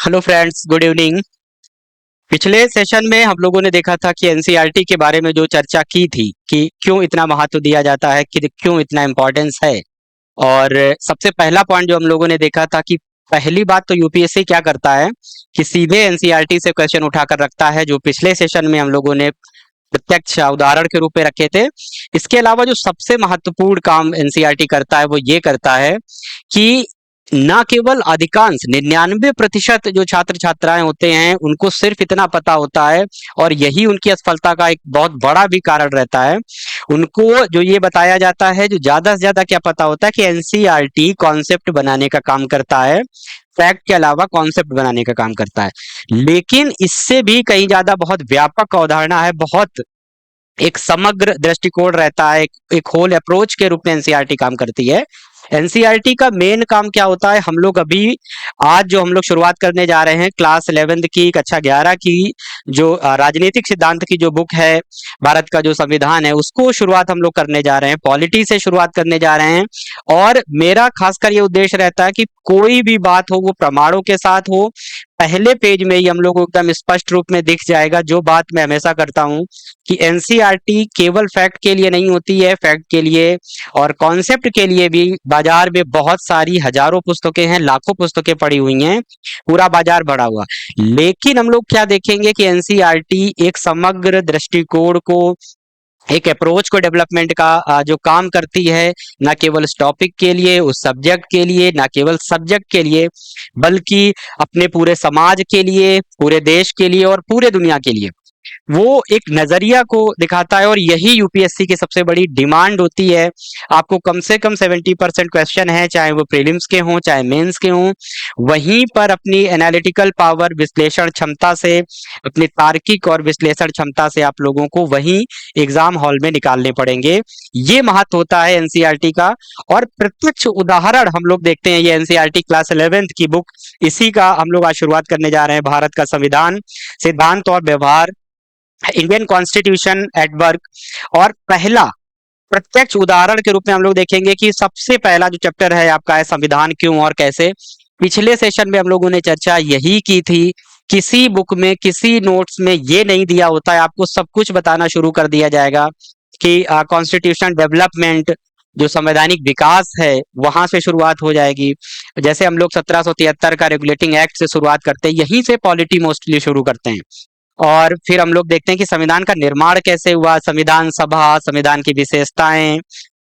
Hello friends, good evening. पिछले session में हम लोगों ने देखा था कि एनसीईआरटी के बारे में जो चर्चा की थी कि क्यों इतना महत्व दिया जाता है, कि क्यों इतना इम्पोर्टेंस है। और सबसे पहला पॉइंट जो हम लोगों ने देखा था कि पहली बात तो यूपीएससी क्या करता है कि सीधे एनसीईआरटी से क्वेश्चन उठाकर रखता है, जो पिछले सेशन में हम लोगों ने प्रत्यक्ष उदाहरण के रूप में रखे थे। इसके अलावा जो सबसे महत्वपूर्ण काम एनसीईआरटी करता है वो ये करता है कि ना केवल अधिकांश 99% जो छात्र छात्राएं होते हैं उनको सिर्फ इतना पता होता है, और यही उनकी असफलता का एक बहुत बड़ा भी कारण रहता है। उनको जो ये बताया जाता है, जो ज्यादा से ज्यादा क्या पता होता है कि एनसीईआरटी कॉन्सेप्ट बनाने का काम करता है, फैक्ट के अलावा कॉन्सेप्ट बनाने का काम करता है। लेकिन इससे भी कहीं ज्यादा बहुत व्यापक अवधारणा है, बहुत एक समग्र दृष्टिकोण रहता है, एक होल अप्रोच के रूप में एनसीईआरटी काम करती है। एनसीईआरटी का मेन काम क्या होता है, हम लोग अभी आज जो हम लोग शुरुआत करने जा रहे हैं क्लास 11th की, कक्षा 11 की, जो राजनीतिक सिद्धांत की जो बुक है, भारत का जो संविधान है, उसको शुरुआत हम लोग करने जा रहे हैं, पॉलिटी से शुरुआत करने जा रहे हैं। और मेरा खासकर ये उद्देश्य रहता है कि कोई भी बात हो वो प्रमाणों के साथ हो। पहले पेज में ही हम लोग को एकदम स्पष्ट रूप में दिख जाएगा, जो बात मैं हमेशा करता हूँ कि एनसीईआरटी केवल फैक्ट के लिए नहीं होती है, फैक्ट के लिए और कॉन्सेप्ट के लिए भी बाजार में बहुत सारी हजारों पुस्तकें हैं, लाखों पुस्तकें पड़ी हुई हैं, पूरा बाजार भरा हुआ। लेकिन हम लोग क्या देखेंगे कि एनसीईआरटी एक समग्र दृष्टिकोण को, एक अप्रोच को डेवलपमेंट का जो काम करती है, ना केवल उस टॉपिक के लिए, उस सब्जेक्ट के लिए, ना केवल सब्जेक्ट के लिए, बल्कि अपने पूरे समाज के लिए, पूरे देश के लिए और पूरे दुनिया के लिए वो एक नजरिया को दिखाता है। और यही यूपीएससी की सबसे बड़ी डिमांड होती है। आपको कम से कम 70% क्वेश्चन है, चाहे वो प्रीलिम्स के हों चाहे मेंस के हों, वहीं पर अपनी एनालिटिकल पावर, विश्लेषण क्षमता से, अपनी तार्किक और विश्लेषण क्षमता से आप लोगों को वहीं एग्जाम हॉल में निकालने पड़ेंगे। ये महत्व होता है एनसीईआरटी का। और प्रत्यक्ष उदाहरण हम लोग देखते हैं, ये एनसीईआरटी क्लास 11th की बुक, इसी का हम लोग आज शुरुआत करने जा रहे हैं। भारत का संविधान, सिद्धांत और व्यवहार, इंडियन कॉन्स्टिट्यूशन एट वर्क। और पहला प्रत्यक्ष उदाहरण के रूप में हम लोग देखेंगे कि सबसे पहला जो चैप्टर है आपका है संविधान क्यों और कैसे। पिछले सेशन में हम लोगों ने चर्चा यही की थी, किसी बुक में, किसी नोट्स में ये नहीं दिया होता है, आपको सब कुछ बताना शुरू कर दिया जाएगा कि कॉन्स्टिट्यूशन डेवलपमेंट, जो संवैधानिक विकास है, वहां से शुरुआत हो जाएगी। जैसे हम लोग 1773 का रेगुलेटिंग एक्ट से शुरुआत करते हैं, यहीं से पॉलिटी मोस्टली शुरू करते हैं। और फिर हम लोग देखते हैं कि संविधान का निर्माण कैसे हुआ, संविधान सभा, संविधान की विशेषताएं,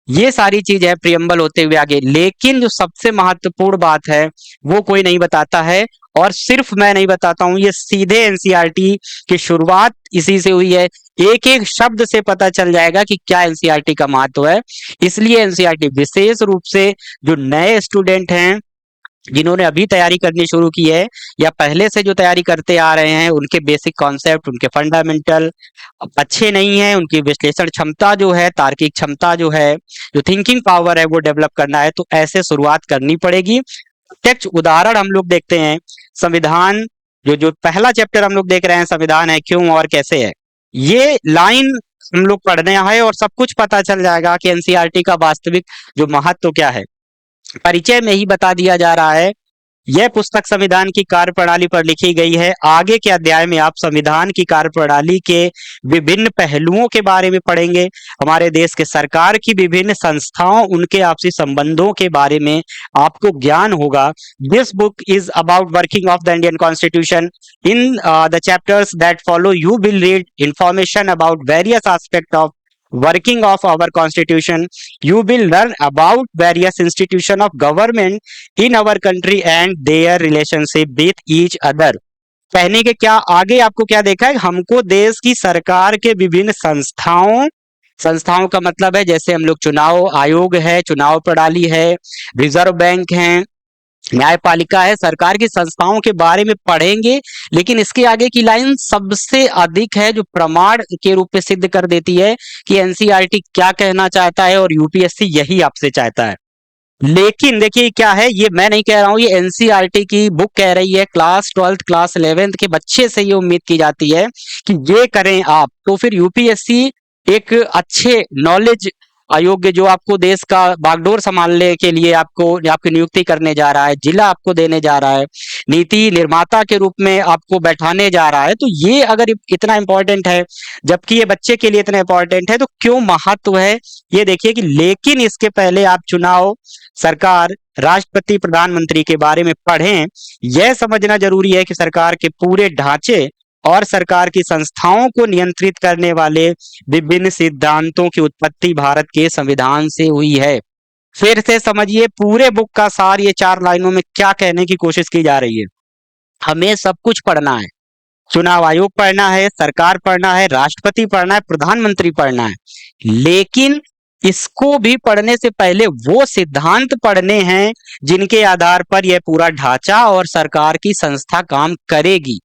ये सारी चीज है प्रियम्बल होते हुए आगे। लेकिन जो सबसे महत्वपूर्ण बात है वो कोई नहीं बताता है, और सिर्फ मैं नहीं बताता हूं, ये सीधे एनसीईआरटी की शुरुआत इसी से हुई है। एक एक शब्द से पता चल जाएगा कि क्या एनसीईआरटी का महत्व है। इसलिए एनसीईआरटी विशेष रूप से जो नए स्टूडेंट हैं, जिन्होंने अभी तैयारी करनी शुरू की है, या पहले से जो तैयारी करते आ रहे हैं, उनके बेसिक कॉन्सेप्ट, उनके फंडामेंटल अच्छे नहीं है, उनकी विश्लेषण क्षमता जो है, तार्किक क्षमता जो है, जो थिंकिंग पावर है वो डेवलप करना है, तो ऐसे शुरुआत करनी पड़ेगी। प्रत्यक्ष उदाहरण हम लोग देखते हैं। संविधान, जो जो पहला चैप्टर हम लोग देख रहे हैं, संविधान है क्यों और कैसे है, ये लाइन हम लोग पढ़ने है और सब कुछ पता चल जाएगा कि एनसीईआरटी का वास्तविक जो महत्व क्या है। परिचय में ही बता दिया जा रहा है। यह पुस्तक संविधान की कार्यप्रणाली पर लिखी गई है। आगे के अध्याय में आप संविधान की कार्यप्रणाली के विभिन्न पहलुओं के बारे में पढ़ेंगे, हमारे देश के सरकार की विभिन्न संस्थाओं, उनके आपसी संबंधों के बारे में आपको ज्ञान होगा। This book is about working of the Indian constitution. In the chapters that follow you will read information about various aspect of working of our constitution. You will learn about various institution of government in our country and their relationship with each other. कहने के क्या आगे आपको क्या देखा है, हमको देश की सरकार के विभिन्न संस्थाओं, संस्थाओं का मतलब है जैसे हम लोग चुनाव आयोग है, चुनाव प्रणाली है, रिजर्व बैंक है, न्यायपालिका है, सरकार की संस्थाओं के बारे में पढ़ेंगे। लेकिन इसके आगे की लाइन सबसे अधिक है, जो प्रमाण के रूप में सिद्ध कर देती है कि एनसीईआरटी क्या कहना चाहता है और यूपीएससी यही आपसे चाहता है। लेकिन देखिए क्या है, ये मैं नहीं कह रहा हूं, ये एनसीईआरटी की बुक कह रही है। क्लास 12th क्लास 11th के बच्चे से ये उम्मीद की जाती है कि ये करें आप, तो फिर यूपीएससी एक अच्छे नॉलेज अयोग्य जो आपको देश का बागडोर संभालने के लिए आपकी नियुक्ति करने जा रहा है, जिला आपको देने जा रहा है, नीति निर्माता के रूप में आपको बैठाने जा रहा है, तो ये अगर इतना इंपॉर्टेंट है, जबकि ये बच्चे के लिए इतना इंपॉर्टेंट है, तो क्यों महत्व है ये देखिए कि लेकिन इसके पहले आप चुनाव, सरकार, राष्ट्रपति, प्रधानमंत्री के बारे में पढ़ें। यह समझना जरूरी है कि सरकार के पूरे ढांचे और सरकार की संस्थाओं को नियंत्रित करने वाले विभिन्न सिद्धांतों की उत्पत्ति भारत के संविधान से हुई है। फिर से समझिए पूरे बुक का सार ये 4 लाइनों में क्या कहने की कोशिश की जा रही है। हमें सब कुछ पढ़ना है, चुनाव आयोग पढ़ना है, सरकार पढ़ना है, राष्ट्रपति पढ़ना है, प्रधानमंत्री पढ़ना है, लेकिन इसको भी पढ़ने से पहले वो सिद्धांत पढ़ने हैं जिनके आधार पर यह पूरा ढांचा और सरकार की संस्था काम करेगी।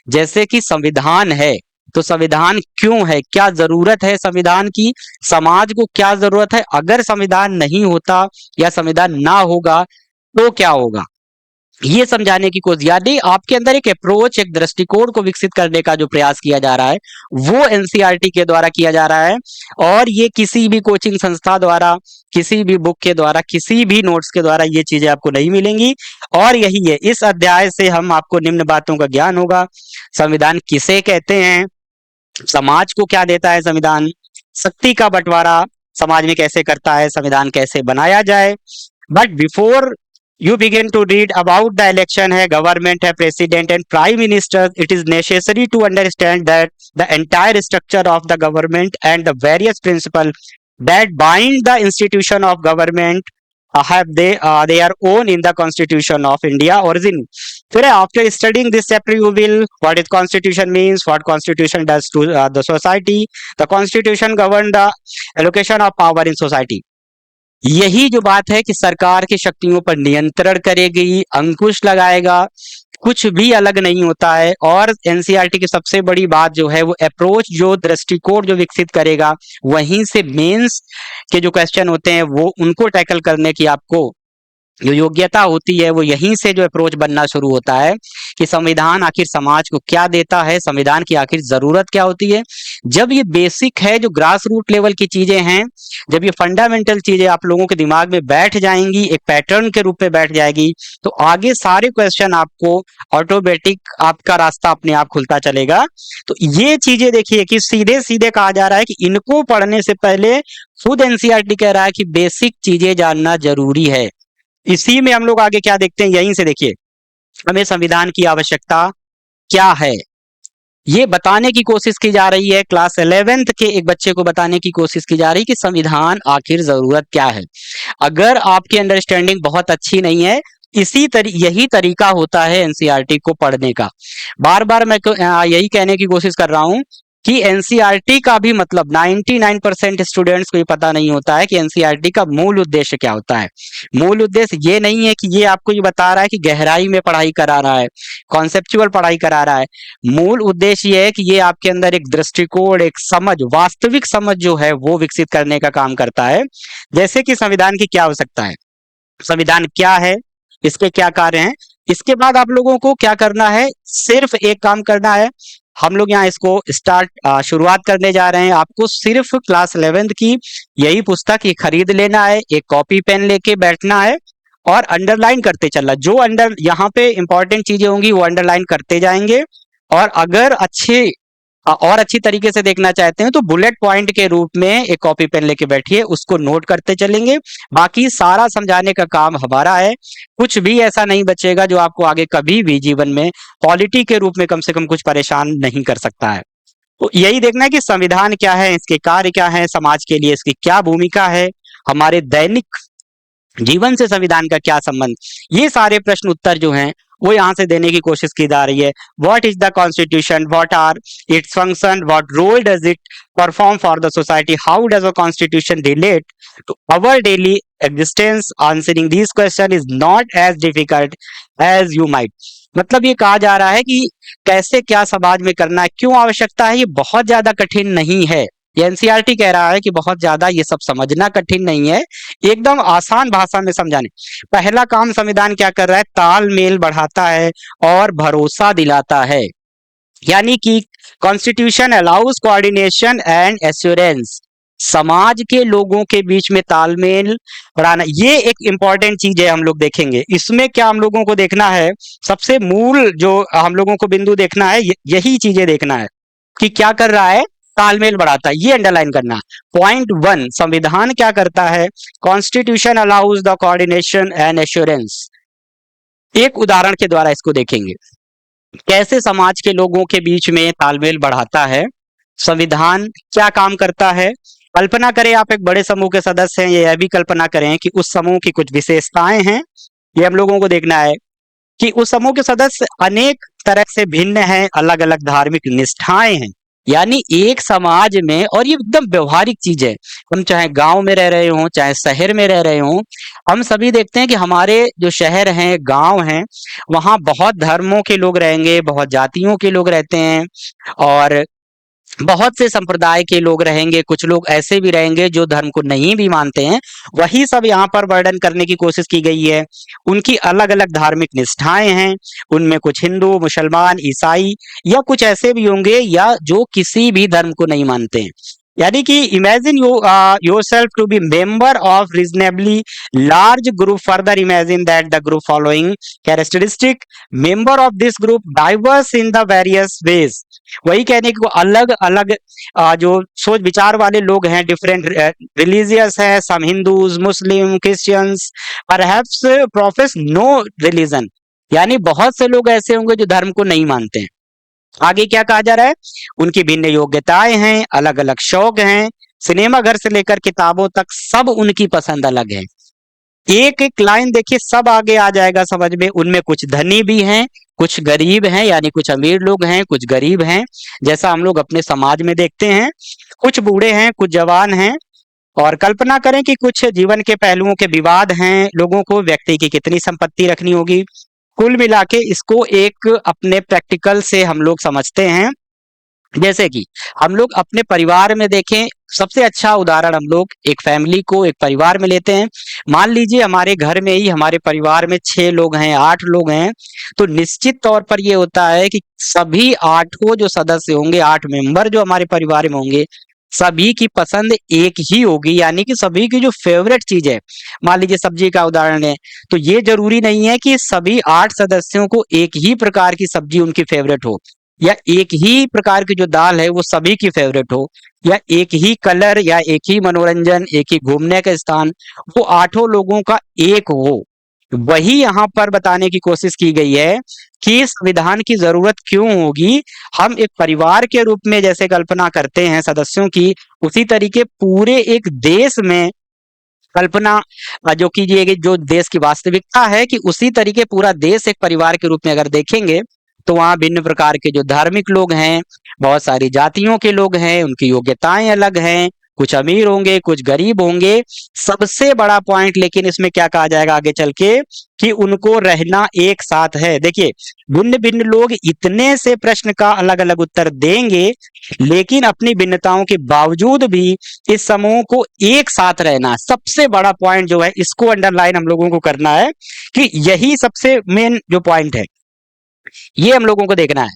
जैसे कि संविधान है, तो संविधान क्यों है, क्या जरूरत है संविधान की, समाज को क्या जरूरत है, अगर संविधान नहीं होता या संविधान ना होगा तो क्या होगा, ये समझाने की कोशिश, यानी आपके अंदर एक अप्रोच, एक दृष्टिकोण को विकसित करने का जो प्रयास किया जा रहा है वो एनसीईआरटी के द्वारा किया जा रहा है। और ये किसी भी कोचिंग संस्था द्वारा, किसी भी बुक के द्वारा, किसी भी नोट्स के द्वारा ये चीजें आपको नहीं मिलेंगी। और यही है, इस अध्याय से हम आपको निम्न बातों का ज्ञान होगा। संविधान किसे कहते हैं, समाज को क्या देता है संविधान, शक्ति का बंटवारा समाज में कैसे करता है, संविधान कैसे बनाया जाए। But before you begin to read about the election है, government है, president and prime minister, it is necessary to understand that the entire structure of the government and the various principles that bind the institution of government have their own in the constitution of India origin. फिर after studying this chapter you will what is constitution means, what constitution does to the society, the constitution govern the allocation of power in society। यही जो बात है कि सरकार की शक्तियों पर नियंत्रण करेगी, अंकुश लगाएगा, कुछ भी अलग नहीं होता है। और एनसीईआरटी की सबसे बड़ी बात जो है वो अप्रोच, जो दृष्टिकोण जो विकसित करेगा, वहीं से मेंस के जो क्वेश्चन होते हैं वो उनको टैकल करने की आपको जो योग्यता होती है वो यहीं से जो अप्रोच बनना शुरू होता है कि संविधान आखिर समाज को क्या देता है, संविधान की आखिर जरूरत क्या होती है। जब ये बेसिक है, जो ग्रास रूट लेवल की चीजें हैं, जब ये फंडामेंटल चीजें आप लोगों के दिमाग में बैठ जाएंगी, एक पैटर्न के रूप में बैठ जाएगी, तो आगे सारे क्वेश्चन आपको ऑटोमेटिक आपका रास्ता अपने आप खुलता चलेगा। तो ये चीजें देखिए कि सीधे सीधे कहा जा रहा है कि इनको पढ़ने से पहले खुद एनसीईआरटी कह रहा है कि बेसिक चीजें जानना जरूरी है। इसी में हम लोग आगे क्या देखते हैं, यहीं से देखिए हमें संविधान की आवश्यकता क्या है ये बताने की कोशिश की जा रही है। क्लास 11th के एक बच्चे को बताने की कोशिश की जा रही है कि संविधान आखिर जरूरत क्या है। अगर आपकी अंडरस्टैंडिंग बहुत अच्छी नहीं है, यही तरीका होता है एनसीईआरटी को पढ़ने का। बार बार मैं यही कहने की कोशिश कर रहा हूं कि एनसीईआरटी का भी मतलब 99% स्टूडेंट्स को ये पता नहीं होता है कि एनसीईआरटी का मूल उद्देश्य क्या होता है। मूल उद्देश्य ये नहीं है कि ये आपको ये बता रहा है कि गहराई में पढ़ाई करा रहा है, कॉन्सेप्चुअल पढ़ाई करा रहा है। मूल उद्देश्य ये है कि ये आपके अंदर एक दृष्टिकोण, एक समझ, वास्तविक समझ जो है वो विकसित करने का काम करता है। जैसे कि संविधान की क्या आवश्यकता है, संविधान क्या है, इसके क्या कार्य हैं। इसके बाद आप लोगों को क्या करना है, सिर्फ एक काम करना है। हम लोग यहाँ इसको शुरुआत करने जा रहे हैं। आपको सिर्फ क्लास 11th की यही पुस्तक ये खरीद लेना है, एक कॉपी पेन लेके बैठना है और अंडरलाइन करते चलना। जो यहाँ पे इंपॉर्टेंट चीजें होंगी वो अंडरलाइन करते जाएंगे। और अगर अच्छी तरीके से देखना चाहते हैं तो बुलेट पॉइंट के रूप में एक कॉपी पेन लेके बैठिए, उसको नोट करते चलेंगे। बाकी सारा समझाने का काम हमारा है। कुछ भी ऐसा नहीं बचेगा जो आपको आगे कभी भी जीवन में पॉलिटी के रूप में कम से कम कुछ परेशान नहीं कर सकता है। तो यही देखना है कि संविधान क्या है, इसके कार्य क्या है, समाज के लिए इसकी क्या भूमिका है, हमारे दैनिक जीवन से संविधान का क्या संबंध। ये सारे प्रश्न उत्तर जो हैं वो यहाँ से देने की कोशिश की जा रही है। What is the constitution, what are its function, what role does it perform for the society, how does a constitution relate to our daily existence. Answering this question is not as difficult as you might. मतलब ये कहा जा रहा है कि कैसे क्या समाज में करना है, क्यों आवश्यकता है, ये बहुत ज्यादा कठिन नहीं है। ये एनसीईआरटी कह रहा है कि बहुत ज्यादा ये सब समझना कठिन नहीं है, एकदम आसान भाषा में समझाने। पहला काम संविधान क्या कर रहा है, तालमेल बढ़ाता है और भरोसा दिलाता है। यानी कि constitution allows coordination and assurance. समाज के लोगों के बीच में तालमेल बढ़ाना, ये एक इम्पॉर्टेंट चीज है। हम लोग देखेंगे इसमें क्या हम लोगों को देखना है, सबसे मूल जो हम लोगों को बिंदु देखना है, यही चीजें देखना है कि क्या कर रहा है, तालमेल बढ़ाता है, ये अंडरलाइन करना है। पॉइंट वन, संविधान क्या करता है, constitution allows the coordination and assurance. एक उदाहरण के द्वारा इसको देखेंगे, कैसे समाज के लोगों के बीच में तालमेल बढ़ाता है संविधान, क्या काम करता है। कल्पना करें आप एक बड़े समूह के सदस्य हैं, यह भी कल्पना करें कि उस समूह की कुछ विशेषताएं हैं। ये हम लोगों को देखना है कि उस समूह के सदस्य अनेक तरह से भिन्न हैं, अलग अलग धार्मिक निष्ठाएं हैं। यानी एक समाज में, और ये एकदम व्यवहारिक चीज है, हम चाहे गांव में रह रहे हों चाहे शहर में रह रहे हों, हम सभी देखते हैं कि हमारे जो शहर हैं, गांव हैं, वहां बहुत धर्मों के लोग रहेंगे, बहुत जातियों के लोग रहते हैं, और बहुत से संप्रदाय के लोग रहेंगे। कुछ लोग ऐसे भी रहेंगे जो धर्म को नहीं भी मानते हैं। वही सब यहाँ पर वर्णन करने की कोशिश की गई है। उनकी अलग अलग धार्मिक निष्ठाएं हैं, उनमें कुछ हिंदू, मुसलमान, ईसाई, या कुछ ऐसे भी होंगे या जो किसी भी धर्म को नहीं मानते हैं। यानी कि imagine yourself to be member of reasonably large group, further imagine that the group following characteristic, member of this group diverse in the various ways. वही कहने को अलग अलग जो सोच विचार वाले लोग हैं, डिफरेंट रिलीजियस है, some Hindus, Muslim, Christians, perhaps profess no religion. यानी बहुत से लोग ऐसे होंगे जो धर्म को नहीं मानते हैं। आगे क्या कहा जा रहा है, उनकी भिन्न योग्यताएं हैं, अलग अलग शौक हैं, सिनेमा घर से लेकर किताबों तक सब उनकी पसंद अलग है। एक एक लाइन देखिए, सब आगे आ जाएगा समझ में। उनमें कुछ धनी भी हैं, कुछ गरीब हैं, यानी कुछ अमीर लोग हैं, कुछ गरीब हैं, जैसा हम लोग अपने समाज में देखते हैं। कुछ बूढ़े हैं, कुछ जवान हैं, और कल्पना करें कि कुछ जीवन के पहलुओं के विवाद हैं, लोगों को व्यक्ति की कितनी संपत्ति रखनी होगी। कुल मिला के इसको एक अपने प्रैक्टिकल से हम लोग समझते हैं। जैसे कि हम लोग अपने परिवार में देखें, सबसे अच्छा उदाहरण हम लोग एक फैमिली को, एक परिवार में लेते हैं। मान लीजिए हमारे घर में ही, हमारे परिवार में 6 लोग हैं, 8 लोग हैं, तो निश्चित तौर पर ये होता है कि सभी 8 जो सदस्य होंगे, 8 मेंबर जो हमारे परिवार में होंगे, सभी की पसंद एक ही होगी। यानी कि सभी की जो फेवरेट चीज है, मान लीजिए सब्जी का उदाहरण है, तो ये जरूरी नहीं है कि सभी 8 सदस्यों को एक ही प्रकार की सब्जी उनकी फेवरेट हो, या एक ही प्रकार की जो दाल है वो सभी की फेवरेट हो, या एक ही कलर, या एक ही मनोरंजन, एक ही घूमने का स्थान वो 8 लोगों का एक हो। वही यहाँ पर बताने की कोशिश की गई है कि संविधान की जरूरत क्यों होगी। हम एक परिवार के रूप में जैसे कल्पना करते हैं सदस्यों की, उसी तरीके पूरे एक देश में कल्पना जो कीजिए कि जो देश की वास्तविकता है, कि उसी तरीके पूरा देश एक परिवार के रूप में अगर देखेंगे, तो वहाँ भिन्न प्रकार के जो धार्मिक लोग हैं, बहुत सारी जातियों के लोग हैं, उनकी योग्यताएं अलग हैं, कुछ अमीर होंगे, कुछ गरीब होंगे। सबसे बड़ा पॉइंट लेकिन इसमें क्या कहा जाएगा आगे चल के, कि उनको रहना एक साथ है। देखिए, भिन्न भिन्न लोग इतने से प्रश्न का अलग अलग उत्तर देंगे, लेकिन अपनी भिन्नताओं के बावजूद भी इस समूह को एक साथ रहना, सबसे बड़ा पॉइंट जो है, इसको अंडरलाइन हम लोगों को करना है कि यही सबसे मेन जो पॉइंट है, ये हम लोगों को देखना है।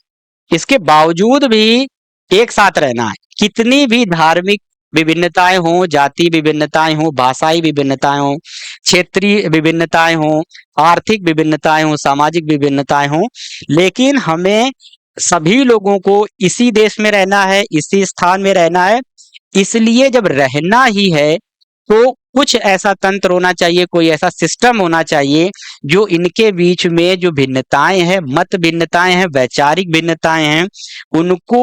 इसके बावजूद भी एक साथ रहना है, कितनी भी धार्मिक विभिन्नताएं हों, जाति विभिन्नताएं हों, भाषाई विभिन्नताएं हों, क्षेत्रीय विभिन्नताएं हों, आर्थिक विभिन्नताएं हों, सामाजिक विभिन्नताएं हों, लेकिन हमें सभी लोगों को इसी देश में रहना है, इसी स्थान में रहना है। इसलिए जब रहना ही है, तो कुछ ऐसा तंत्र होना चाहिए, कोई ऐसा सिस्टम होना चाहिए जो इनके बीच में जो भिन्नताएं हैं, मत भिन्नताएं हैं, वैचारिक भिन्नताएं हैं, उनको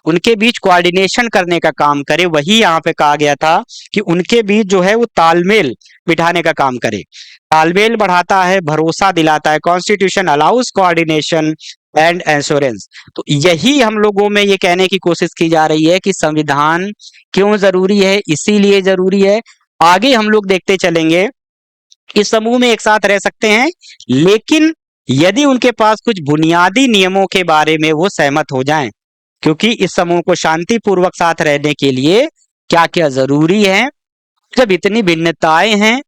उनके बीच कोऑर्डिनेशन करने का काम करे। वही यहाँ पे कहा गया था कि उनके बीच जो है वो तालमेल बिठाने का काम करे। तालमेल बढ़ाता है, भरोसा दिलाता है। Constitution allows coordination and assurance. तो यही हम लोगों में ये कहने की कोशिश की जा रही है कि संविधान क्यों जरूरी है, इसीलिए जरूरी है। आगे हम लोग देखते चलेंगे, इस समूह में एक साथ रह सकते हैं, लेकिन यदि उनके पास कुछ बुनियादी नियमों के बारे में वो सहमत हो जाएं, क्योंकि इस समूह को शांतिपूर्वक साथ रहने के लिए क्या क्या जरूरी है। जब इतनी भिन्नताएं हैं,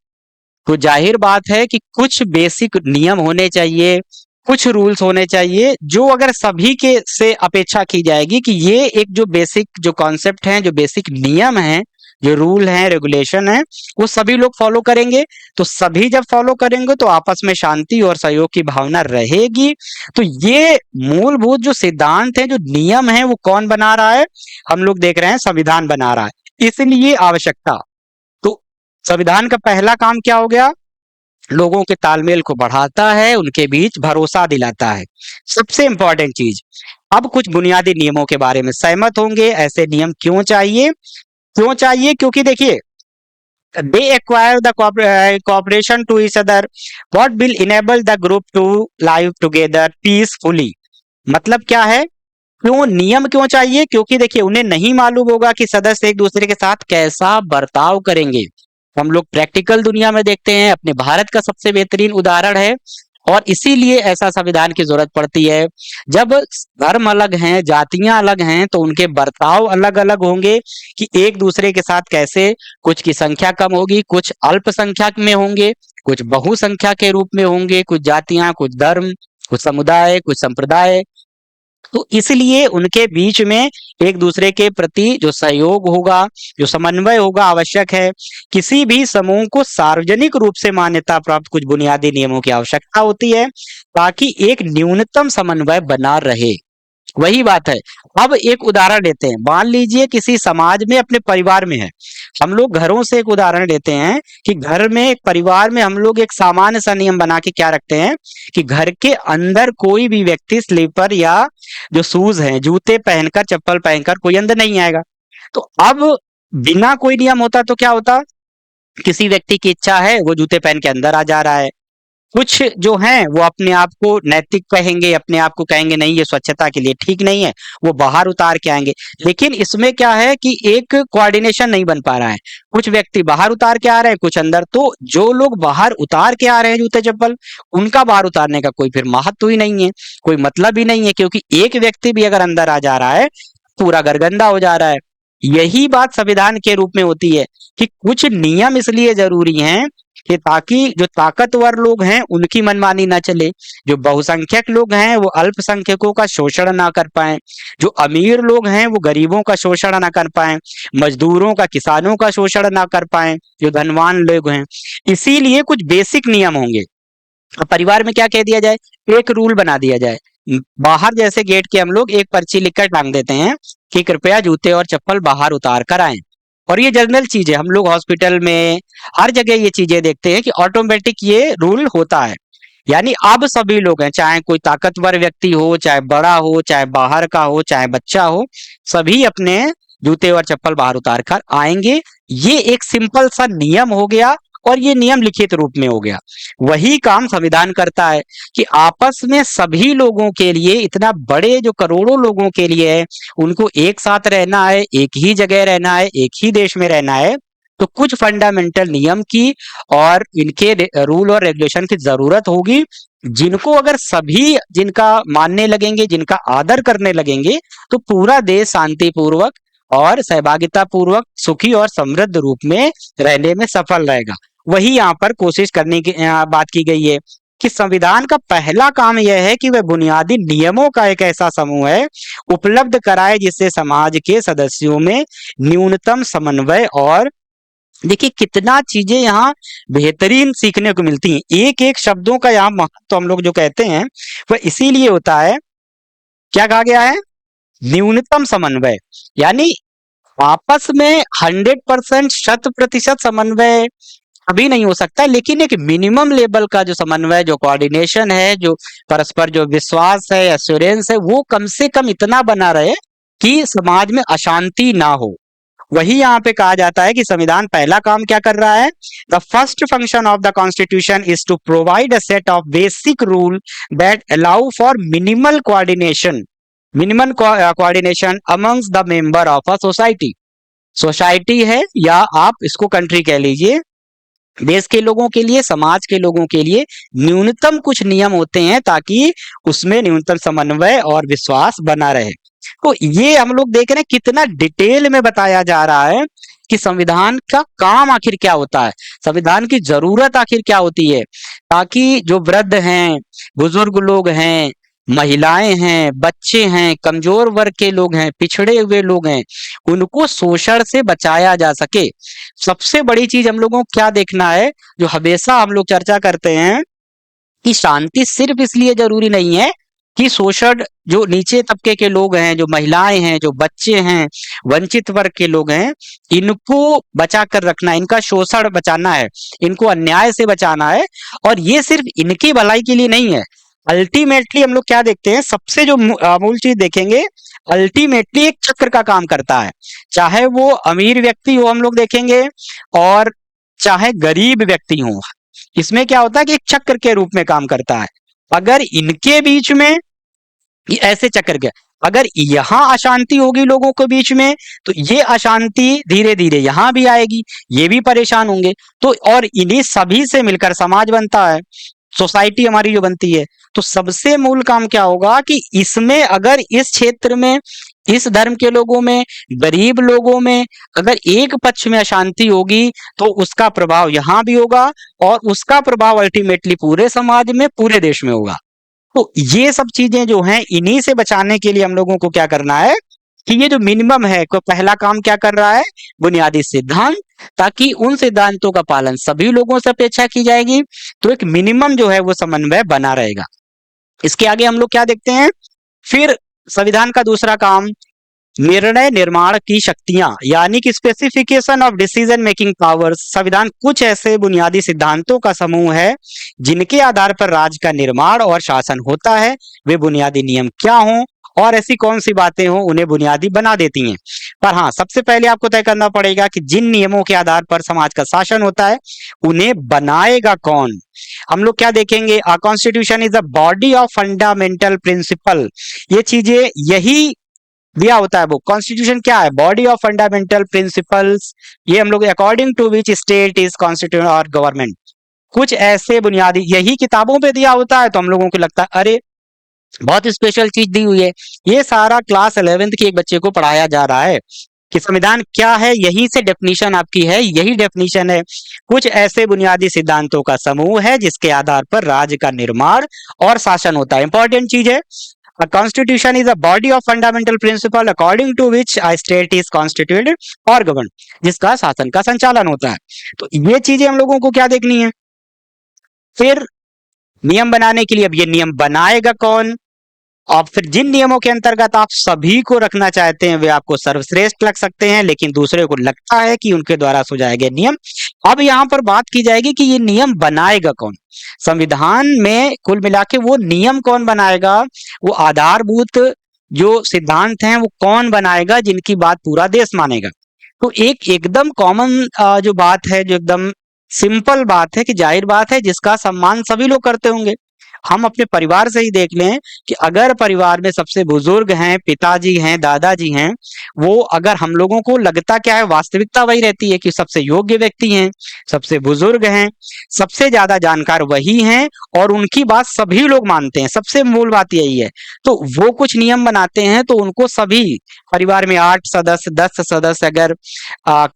तो जाहिर बात है कि कुछ बेसिक नियम होने चाहिए, कुछ रूल्स होने चाहिए, जो अगर सभी के से अपेक्षा की जाएगी कि ये एक जो बेसिक जो कॉन्सेप्ट है, जो बेसिक नियम है, जो रूल हैं, रेगुलेशन है, वो सभी लोग फॉलो करेंगे। तो सभी जब फॉलो करेंगे तो आपस में शांति और सहयोग की भावना रहेगी। तो ये मूलभूत जो सिद्धांत है, जो नियम है, वो कौन बना रहा है? हम लोग देख रहे हैं संविधान बना रहा है। इसलिए आवश्यकता, तो संविधान का पहला काम क्या हो गया? लोगों के तालमेल को बढ़ाता है, उनके बीच भरोसा दिलाता है। सबसे इंपॉर्टेंट चीज, अब कुछ बुनियादी नियमों के बारे में सहमत होंगे। ऐसे नियम क्यों चाहिए? क्यों चाहिए? क्योंकि देखिए, they acquire the cooperation to each other, what will enable the group to live together peacefully। मतलब क्या है? क्यों नियम क्यों चाहिए? क्योंकि देखिए, उन्हें नहीं मालूम होगा कि सदस्य एक दूसरे के साथ कैसा बर्ताव करेंगे। हम लोग प्रैक्टिकल दुनिया में देखते हैं, अपने भारत का सबसे बेहतरीन उदाहरण है, और इसीलिए ऐसा संविधान की जरूरत पड़ती है। जब धर्म अलग हैं, जातियां अलग हैं, तो उनके बर्ताव अलग अलग होंगे कि एक दूसरे के साथ कैसे, कुछ की संख्या कम होगी, कुछ अल्पसंख्यक में होंगे, कुछ बहुसंख्या के रूप में होंगे, कुछ जातियां, कुछ धर्म, कुछ समुदाय, कुछ संप्रदाय। तो इसलिए उनके बीच में एक दूसरे के प्रति जो सहयोग होगा, जो समन्वय होगा, आवश्यक है। किसी भी समूह को सार्वजनिक रूप से मान्यता प्राप्त कुछ बुनियादी नियमों की आवश्यकता होती है, ताकि एक न्यूनतम समन्वय बना रहे। वही बात है। अब एक उदाहरण लेते हैं, मान लीजिए किसी समाज में, अपने परिवार में है, हम लोग घरों से एक उदाहरण लेते हैं कि घर में, एक परिवार में हम लोग एक सामान्य सा नियम बना के क्या रखते हैं कि घर के अंदर कोई भी व्यक्ति स्लीपर या जो शूज हैं, जूते पहनकर, चप्पल पहनकर कोई अंदर नहीं आएगा। तो अब बिना कोई नियम होता तो क्या होता? किसी व्यक्ति की इच्छा है, वो जूते पहन के अंदर आ जा रहा है। कुछ जो हैं वो अपने आप को नैतिक कहेंगे, अपने आप को कहेंगे नहीं ये स्वच्छता के लिए ठीक नहीं है, वो बाहर उतार के आएंगे। लेकिन इसमें क्या है कि एक कोऑर्डिनेशन नहीं बन पा रहा है। कुछ व्यक्ति बाहर उतार के आ रहे हैं, कुछ अंदर। तो जो लोग बाहर उतार के आ रहे हैं जूते चप्पल, उनका बाहर उतारने का कोई फिर महत्व ही नहीं है, कोई मतलब ही नहीं है, क्योंकि एक व्यक्ति भी अगर अंदर आ जा रहा है, पूरा घर गंदा हो जा रहा है। यही बात संविधान के रूप में होती है कि कुछ नियम इसलिए जरूरी हैं कि ताकि जो ताकतवर लोग हैं उनकी मनमानी ना चले, जो बहुसंख्यक लोग हैं वो अल्पसंख्यकों का शोषण ना कर पाए, जो अमीर लोग हैं वो गरीबों का शोषण ना कर पाए, मजदूरों का किसानों का शोषण ना कर पाए, जो धनवान लोग हैं। इसीलिए कुछ बेसिक नियम होंगे। अब परिवार में क्या कह दिया जाए? एक रूल बना दिया जाए, बाहर जैसे गेट के हम लोग एक पर्ची लिखकर टांग देते हैं कि कृपया जूते और चप्पल बाहर उतार कर आएं। और ये जनरल चीज है, हम लोग हॉस्पिटल में हर जगह ये चीजें देखते हैं कि ऑटोमेटिक ये रूल होता है। यानी अब सभी लोग हैं, चाहे कोई ताकतवर व्यक्ति हो, चाहे बड़ा हो, चाहे बाहर का हो, चाहे बच्चा हो, सभी अपने जूते और चप्पल बाहर उतार कर आएंगे। ये एक सिंपल सा नियम हो गया, और ये नियम लिखित रूप में हो गया। वही काम संविधान करता है कि आपस में सभी लोगों के लिए, इतना बड़े जो करोड़ों लोगों के लिए है, उनको एक साथ रहना है, एक ही जगह रहना है, एक ही देश में रहना है। तो कुछ फंडामेंटल नियम की और इनके रूल और रेगुलेशन की जरूरत होगी, जिनको अगर सभी जिनका मानने लगेंगे, जिनका आदर करने लगेंगे, तो पूरा देश शांतिपूर्वक और सहभागिता पूर्वक, सुखी और समृद्ध रूप में रहने में सफल रहेगा। वही यहाँ पर कोशिश करने की बात की गई है कि संविधान का पहला काम यह है कि वह बुनियादी नियमों का एक ऐसा समूह है उपलब्ध कराए जिससे समाज के सदस्यों में न्यूनतम समन्वय, और देखिए कितना चीजें यहाँ बेहतरीन सीखने को मिलती हैं। एक एक शब्दों का यहाँ महत्व हम लोग जो कहते हैं वह इसीलिए होता है, क्या कहा गया है? न्यूनतम समन्वय। यानी आपस में 100%, 100% समन्वय अभी नहीं हो सकता, लेकिन एक मिनिमम लेवल का जो समन्वय, जो कोऑर्डिनेशन है, जो परस्पर जो विश्वास है, एश्योरेंस है, वो कम से कम इतना बना रहे कि समाज में अशांति ना हो। वही यहाँ पे कहा जाता है कि संविधान पहला काम क्या कर रहा है? The first function of the constitution is to provide a set of basic rule that allow for minimum coordination amongst the member of a society. Society है या आप इसको कंट्री कह लीजिए, देश के लोगों के लिए, समाज के लोगों के लिए न्यूनतम कुछ नियम होते हैं ताकि उसमें न्यूनतम समन्वय और विश्वास बना रहे। तो ये हम लोग देख रहे हैं कितना डिटेल में बताया जा रहा है कि संविधान का काम आखिर क्या होता है, संविधान की जरूरत आखिर क्या होती है, ताकि जो वृद्ध हैं, बुजुर्ग लोग हैं, महिलाएं हैं, बच्चे हैं, कमजोर वर्ग के लोग हैं, पिछड़े हुए लोग हैं, उनको शोषण से बचाया जा सके। सबसे बड़ी चीज हम लोगों को क्या देखना है, जो हमेशा हम लोग चर्चा करते हैं कि शांति सिर्फ इसलिए जरूरी नहीं है कि शोषण, जो नीचे तबके के लोग हैं, जो महिलाएं हैं, जो बच्चे हैं, वंचित वर्ग के लोग हैं, इनको बचा कर रखना है, इनका शोषण बचाना है, इनको अन्याय से बचाना है। और ये सिर्फ इनकी भलाई के लिए नहीं है। अल्टीमेटली हम लोग क्या देखते हैं, सबसे जो मूल चीज देखेंगे, अल्टीमेटली एक चक्र का काम करता है। चाहे वो अमीर व्यक्ति हो, हम लोग देखेंगे, और चाहे गरीब व्यक्ति हो, इसमें क्या होता है कि एक चक्र के रूप में काम करता है। अगर इनके बीच में ये ऐसे चक्कर के, अगर यहाँ अशांति होगी लोगों के बीच में, तो ये अशांति धीरे धीरे यहाँ भी आएगी, ये भी परेशान होंगे। तो और इन्हीं सभी से मिलकर समाज बनता है, सोसाइटी हमारी जो बनती है। तो सबसे मूल काम क्या होगा कि इसमें, अगर इस क्षेत्र में, इस धर्म के लोगों में, गरीब लोगों में अगर एक पक्ष में अशांति होगी, तो उसका प्रभाव यहाँ भी होगा, और उसका प्रभाव अल्टीमेटली पूरे समाज में, पूरे देश में होगा। तो ये सब चीजें जो हैं, इन्हीं से बचाने के लिए हम लोगों को क्या करना है कि ये जो मिनिमम है, को पहला काम क्या कर रहा है, बुनियादी सिद्धांत, ताकि उन सिद्धांतों का पालन सभी लोगों से अपेक्षा की जाएगी, तो एक मिनिमम जो है वो समन्वय बना रहेगा। इसके आगे हम लोग क्या देखते हैं, फिर संविधान का दूसरा काम, निर्णय निर्माण की शक्तियां, यानी कि specification of decision making powers. संविधान कुछ ऐसे बुनियादी सिद्धांतों का समूह है जिनके आधार पर राज्य का निर्माण और शासन होता है। वे बुनियादी नियम क्या हों और ऐसी कौन सी बातें हों, उन्हें बुनियादी बना देती हैं। पर हाँ, सबसे पहले आपको तय करना पड़ेगा कि जिन नियमों के आधार पर समाज का शासन होता है, उन्हें बनाएगा कौन। हम लोग क्या देखेंगे, a constitution is the body of fundamental principle. ये चीजें यही दिया होता है। वो कॉन्स्टिट्यूशन क्या है, बॉडी ऑफ फंडामेंटल प्रिंसिपल्स। ये हम लोग according to which state is constitution और गवर्नमेंट, कुछ ऐसे बुनियादी, यही किताबों पे दिया होता है। तो हम लोगों को लगता है अरे बहुत स्पेशल चीज दी हुई है। ये सारा क्लास 11th के एक बच्चे को पढ़ाया जा रहा है कि संविधान क्या है, यही से डेफिनेशन आपकी है, यही डेफिनेशन है। कुछ ऐसे बुनियादी सिद्धांतों का समूह है जिसके आधार पर राज्य का निर्माण और शासन होता है। इंपॉर्टेंट चीज है, A constitution is a body of fundamental principle according to which a state is constituted or governed, जिसका शासन का संचालन होता है। तो ये चीजें हम लोगों को क्या देखनी है। फिर नियम बनाने के लिए, अब ये नियम बनाएगा कौन, और फिर जिन नियमों के अंतर्गत आप सभी को रखना चाहते हैं वे आपको सर्वश्रेष्ठ लग सकते हैं, लेकिन दूसरे को लगता है कि उनके द्वारा सुझाए गए नियम। अब यहाँ पर बात की जाएगी कि ये नियम बनाएगा कौन। संविधान में कुल मिला के वो नियम कौन बनाएगा, वो आधारभूत जो सिद्धांत हैं वो कौन बनाएगा जिनकी बात पूरा देश मानेगा। तो एक एकदम कॉमन जो बात है, जो एकदम सिंपल बात है कि जाहिर बात है जिसका सम्मान सभी लोग करते होंगे। हम अपने परिवार से ही देख लें कि अगर परिवार में सबसे बुजुर्ग हैं, पिताजी हैं, दादाजी हैं, वो अगर हम लोगों को लगता क्या है, वास्तविकता वही रहती है कि सबसे योग्य व्यक्ति हैं, सबसे बुजुर्ग हैं, सबसे ज्यादा जानकार वही हैं, और उनकी बात सभी लोग मानते हैं। सबसे मूल बात यही है। तो वो कुछ नियम बनाते हैं तो उनको सभी, परिवार में 8 सदस्य, 10 सदस्य, अगर आ,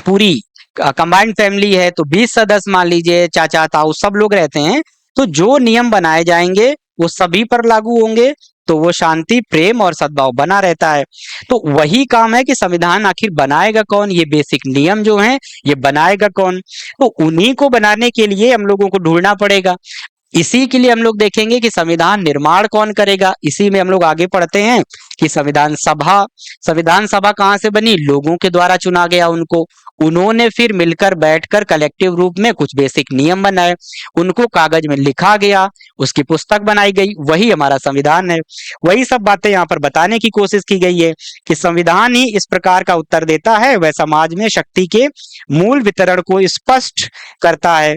पूरी कंबाइंड फैमिली है तो 20 सदस्य मान लीजिए, चाचा ताऊ सब लोग रहते हैं, तो जो नियम बनाए जाएंगे वो सभी पर लागू होंगे, तो वो शांति, प्रेम और सद्भाव बना रहता है। तो वही काम है कि संविधान आखिर बनाएगा कौन, ये बेसिक नियम जो हैं ये बनाएगा कौन। तो उन्हीं को बनाने के लिए हम लोगों को ढूंढना पड़ेगा। इसी के लिए हम लोग देखेंगे कि संविधान निर्माण कौन करेगा। इसी में हम लोग आगे पढ़ते हैं कि संविधान सभा कहाँ से बनी, लोगों के द्वारा चुना गया उनको, उन्होंने फिर मिलकर बैठकर कलेक्टिव रूप में कुछ बेसिक नियम बनाए, उनको कागज में लिखा गया, उसकी पुस्तक बनाई गई, वही हमारा संविधान है। वही सब बातें यहाँ पर बताने की कोशिश की गई है कि संविधान ही इस प्रकार का उत्तर देता है, वह समाज में शक्ति के मूल वितरण को स्पष्ट करता है।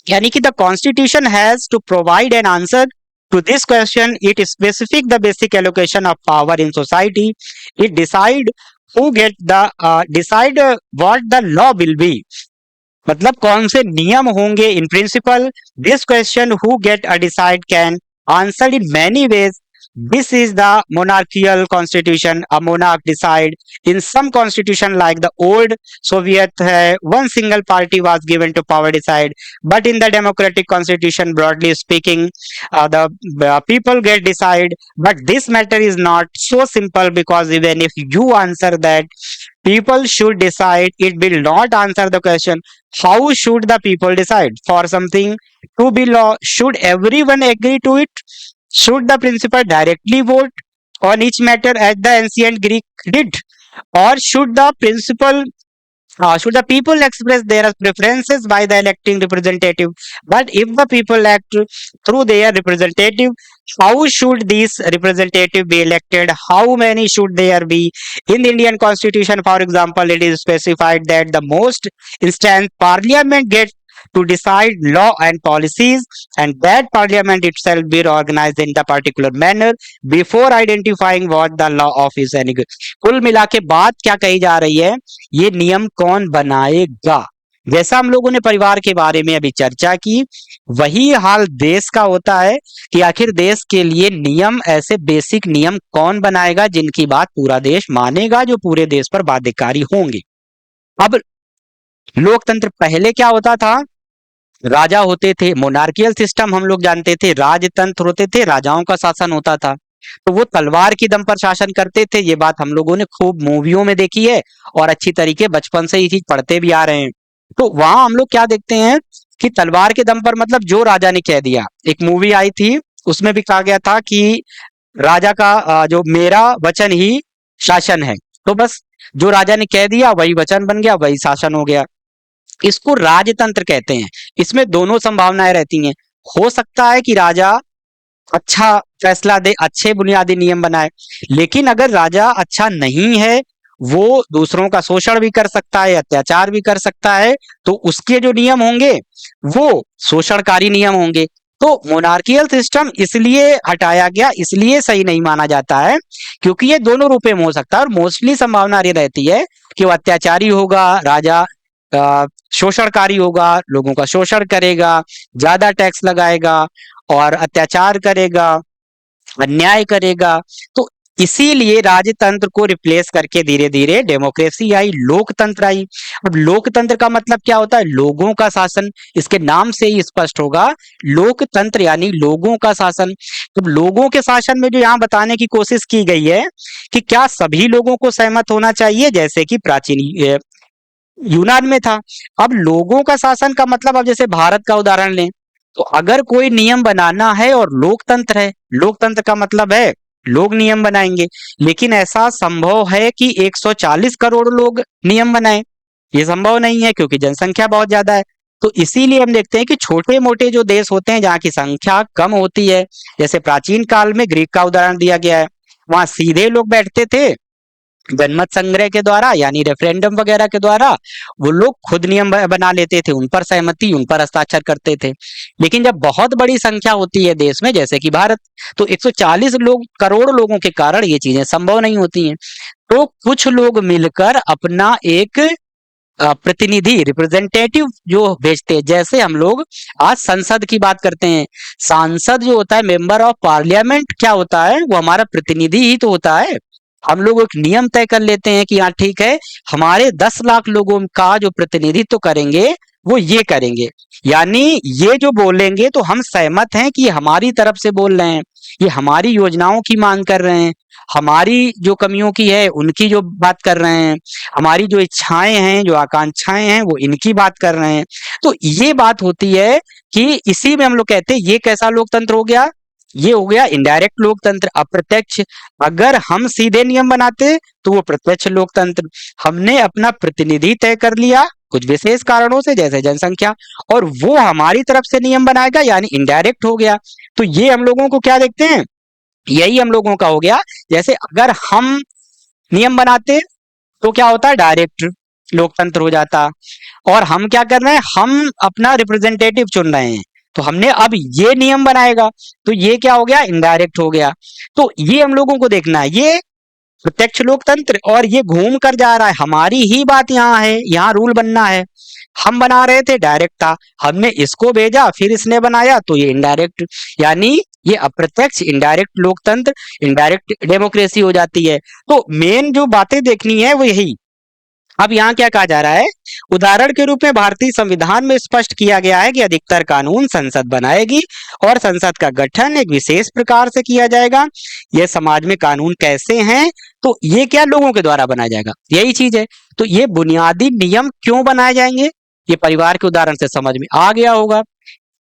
यानी कि the constitution has to provide an answer to this question. It specific the basic allocation of power in society. It decide who get the decide what the law will be. मतलब कौन से नियम होंगे। In principle this question who get a decide can answer in many ways. This is the monarchical constitution. A monarch decide. In some constitution like the old Soviet, one single party was given to power decide. But in the democratic constitution, broadly speaking, the people get decide. But this matter is not so simple, because even if you answer that people should decide, it will not answer the question how should the people decide for something to be law. Should everyone agree to it? Should the principal directly vote on each matter as the ancient Greek did? Or should the people express their preferences by the electing representative? But if the people act through their representative, how should these representative be elected? How many should there be? In the Indian Constitution, for example, it is specified that the most instance Parliament gets to decide law and policies, and that Parliament itself be organized in the particular manner before identifying what the law of is any good. कुल मिला के बात क्या कही जा रही है, ये नियम कौन बनाएगा? जैसा हम लोगों ने परिवार के बारे में अभी चर्चा की, वही हाल देश का होता है कि आखिर देश के लिए नियम, ऐसे बेसिक नियम कौन बनाएगा जिनकी बात पूरा देश मानेगा, जो पूरे देश पर बाध्यकारी होंगे। अब लोकतंत्र पहले क्या होता था? राजा होते थे, मोनार्कियल सिस्टम हम लोग जानते थे, राजतंत्र होते थे, राजाओं का शासन होता था, तो वो तलवार की दम पर शासन करते थे। ये बात हम लोगों ने खूब मूवियों में देखी है और अच्छी तरीके बचपन से ये चीज पढ़ते भी आ रहे हैं। तो वहां हम लोग क्या देखते हैं कि तलवार के दम पर मतलब जो राजा ने कह दिया। एक मूवी आई थी, उसमें भी कहा गया था कि राजा का जो मेरा वचन ही शासन है, तो बस जो राजा ने कह दिया वही वचन बन गया, वही शासन हो गया। इसको राजतंत्र कहते हैं। इसमें दोनों संभावनाएं रहती हैं। हो सकता है कि राजा अच्छा फैसला दे, अच्छे बुनियादी नियम बनाए, लेकिन अगर राजा अच्छा नहीं है, वो दूसरों का शोषण भी कर सकता है, अत्याचार भी कर सकता है, तो उसके जो नियम होंगे वो शोषणकारी नियम होंगे। तो मोनार्कियल सिस्टम इसलिए हटाया गया, इसलिए सही नहीं माना जाता है क्योंकि ये दोनों रूपे में हो सकता है, और मोस्टली संभावना ये रहती है कि वो अत्याचारी होगा, राजा शोषणकारी होगा, लोगों का शोषण करेगा, ज्यादा टैक्स लगाएगा और अत्याचार करेगा, अन्याय करेगा। तो इसीलिए राजतंत्र को रिप्लेस करके धीरे धीरे डेमोक्रेसी आई, लोकतंत्र आई। अब लोकतंत्र का मतलब क्या होता है? लोगों का शासन। इसके नाम से ही स्पष्ट होगा, लोकतंत्र यानी लोगों का शासन। तो लोगों के शासन में जो यहाँ बताने की कोशिश की गई है कि क्या सभी लोगों को सहमत होना चाहिए, जैसे कि प्राचीन यूनान में था। अब लोगों का शासन का मतलब, अब जैसे भारत का उदाहरण लें, तो अगर कोई नियम बनाना है और लोकतंत्र है, लोकतंत्र का मतलब है लोग नियम बनाएंगे, लेकिन ऐसा संभव है कि 140 करोड़ लोग नियम बनाएं? ये संभव नहीं है क्योंकि जनसंख्या बहुत ज्यादा है। तो इसीलिए हम देखते हैं कि छोटे मोटे जो देश होते हैं जहाँ की संख्या कम होती है, जैसे प्राचीन काल में ग्रीक का उदाहरण दिया गया है, वहां सीधे लोग बैठते थे, जनमत संग्रह के द्वारा यानी रेफरेंडम वगैरह के द्वारा वो लोग खुद नियम बना लेते थे, उन पर सहमति, उन पर हस्ताक्षर करते थे। लेकिन जब बहुत बड़ी संख्या होती है देश में, जैसे कि भारत, तो 140 करोड़ लोगों के कारण ये चीजें संभव नहीं होती हैं। तो कुछ लोग मिलकर अपना एक प्रतिनिधि, रिप्रेजेंटेटिव जो भेजते हैं, जैसे हम लोग आज संसद की बात करते हैं, सांसद जो होता है, मेंबर ऑफ पार्लियामेंट, क्या होता है? वो हमारा प्रतिनिधि ही तो होता है। हम लोग एक नियम तय कर लेते हैं कि हाँ ठीक है, हमारे 10 लाख लोगों का जो प्रतिनिधित्व करेंगे वो ये करेंगे, यानी ये जो बोलेंगे तो हम सहमत हैं कि हमारी तरफ से बोल रहे हैं, ये हमारी योजनाओं की मांग कर रहे हैं, हमारी जो कमियों की है उनकी जो बात कर रहे हैं, हमारी जो इच्छाएं हैं, जो आकांक्षाएं हैं, वो इनकी बात कर रहे हैं। तो ये बात होती है कि इसी में हम लोग कहते हैं ये कैसा लोकतंत्र हो गया? ये हो गया इनडायरेक्ट लोकतंत्र, अप्रत्यक्ष। अगर हम सीधे नियम बनाते तो वो प्रत्यक्ष लोकतंत्र। हमने अपना प्रतिनिधि तय कर लिया कुछ विशेष कारणों से, जैसे जनसंख्या, और वो हमारी तरफ से नियम बनाएगा, यानी इनडायरेक्ट हो गया। तो ये हम लोगों को क्या देखते हैं, यही हम लोगों का हो गया। जैसे अगर हम नियम बनाते तो क्या होता है? डायरेक्ट लोकतंत्र हो जाता। और हम क्या कर रहे हैं? हम अपना रिप्रेजेंटेटिव चुन रहे हैं, तो हमने अब ये नियम बनाएगा, तो ये क्या हो गया? इनडायरेक्ट हो गया। तो ये हम लोगों को देखना है, ये प्रत्यक्ष लोकतंत्र, और ये घूम कर जा रहा है, हमारी ही बात यहाँ है, यहाँ रूल बनना है। हम बना रहे थे, डायरेक्ट था, हमने इसको भेजा, फिर इसने बनाया, तो ये इनडायरेक्ट, यानी ये अप्रत्यक्ष इनडायरेक्ट लोकतंत्र, इनडायरेक्ट डेमोक्रेसी हो जाती है। तो मेन जो बातें देखनी है वो यही। अब यहाँ क्या कहा जा रहा है, उदाहरण के रूप में भारतीय संविधान में स्पष्ट किया गया है कि अधिकतर कानून संसद बनाएगी और संसद का गठन एक विशेष प्रकार से किया जाएगा। यह समाज में कानून कैसे हैं, तो ये क्या लोगों के द्वारा बनाया जाएगा, यही चीज है। तो ये बुनियादी नियम क्यों बनाए जाएंगे, ये परिवार के उदाहरण से समझ में आ गया होगा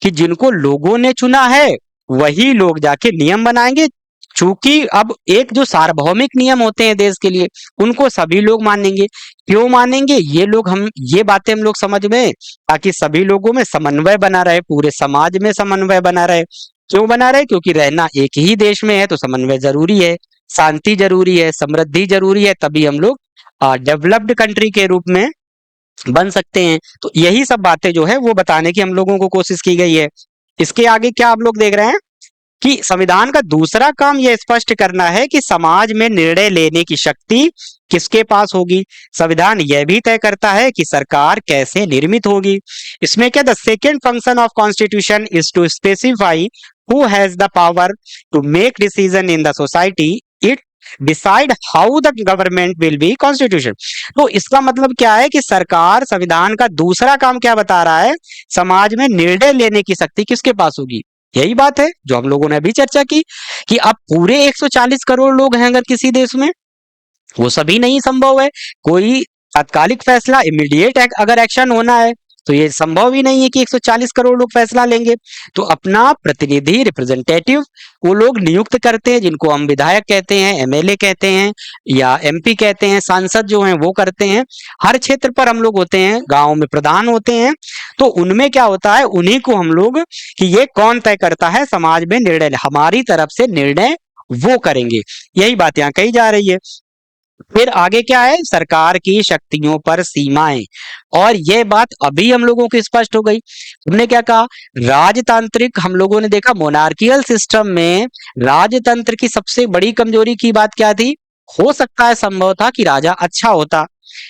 कि जिनको लोगों ने चुना है वही लोग जाके नियम बनाएंगे। चूंकि अब एक जो सार्वभौमिक नियम होते हैं देश के लिए, उनको सभी लोग मानेंगे। क्यों मानेंगे, ये बातें हम लोग समझ में, ताकि सभी लोगों में समन्वय बना रहे, पूरे समाज में समन्वय बना रहे। क्यों बना रहे, क्योंकि रहना एक ही देश में है तो समन्वय जरूरी है, शांति जरूरी है, समृद्धि जरूरी है, तभी हम लोग डेवलप्ड कंट्री के रूप में बन सकते हैं। तो यही सब बातें जो है वो बताने की हम लोगों को कोशिश की गई है। इसके आगे क्या आप लोग देख रहे हैं कि संविधान का दूसरा काम यह स्पष्ट करना है कि समाज में निर्णय लेने की शक्ति किसके पास होगी। संविधान यह भी तय करता है कि सरकार कैसे निर्मित होगी। इसमें क्या, the second function of constitution is to specify who has the power to make decision in the society, it decide how the government will be constitution. तो इसका मतलब क्या है कि सरकार, संविधान का दूसरा काम क्या बता रहा है, समाज में निर्णय लेने की शक्ति किसके पास होगी। यही बात है जो हम लोगों ने अभी चर्चा की कि अब पूरे 140 करोड़ लोग हैं अगर किसी देश में, वो सभी नहीं संभव है। कोई तात्कालिक फैसला, इमीडिएट अगर एक्शन होना है तो ये संभव ही नहीं है कि 140 करोड़ लोग फैसला लेंगे। तो अपना प्रतिनिधि, रिप्रेजेंटेटिव वो लोग नियुक्त करते हैं, जिनको हम विधायक कहते हैं, एमएलए कहते हैं या एमपी कहते हैं, सांसद जो हैं वो करते हैं। हर क्षेत्र पर हम लोग होते हैं, गांव में प्रधान होते हैं। तो उनमें क्या होता है, उन्हीं को हम लोग, कि ये कौन तय करता है समाज में निर्णय, हमारी तरफ से निर्णय वो करेंगे। यही बात यहाँ कही जा रही है। फिर आगे क्या है, सरकार की शक्तियों पर सीमाएं, और यह बात अभी हम लोगों को स्पष्ट हो गई। हमने क्या कहा, राजतांत्रिक, हम लोगों ने देखा मोनार्कियल सिस्टम में राजतंत्र की सबसे बड़ी कमजोरी की बात क्या थी। हो सकता है, संभव था कि राजा अच्छा होता,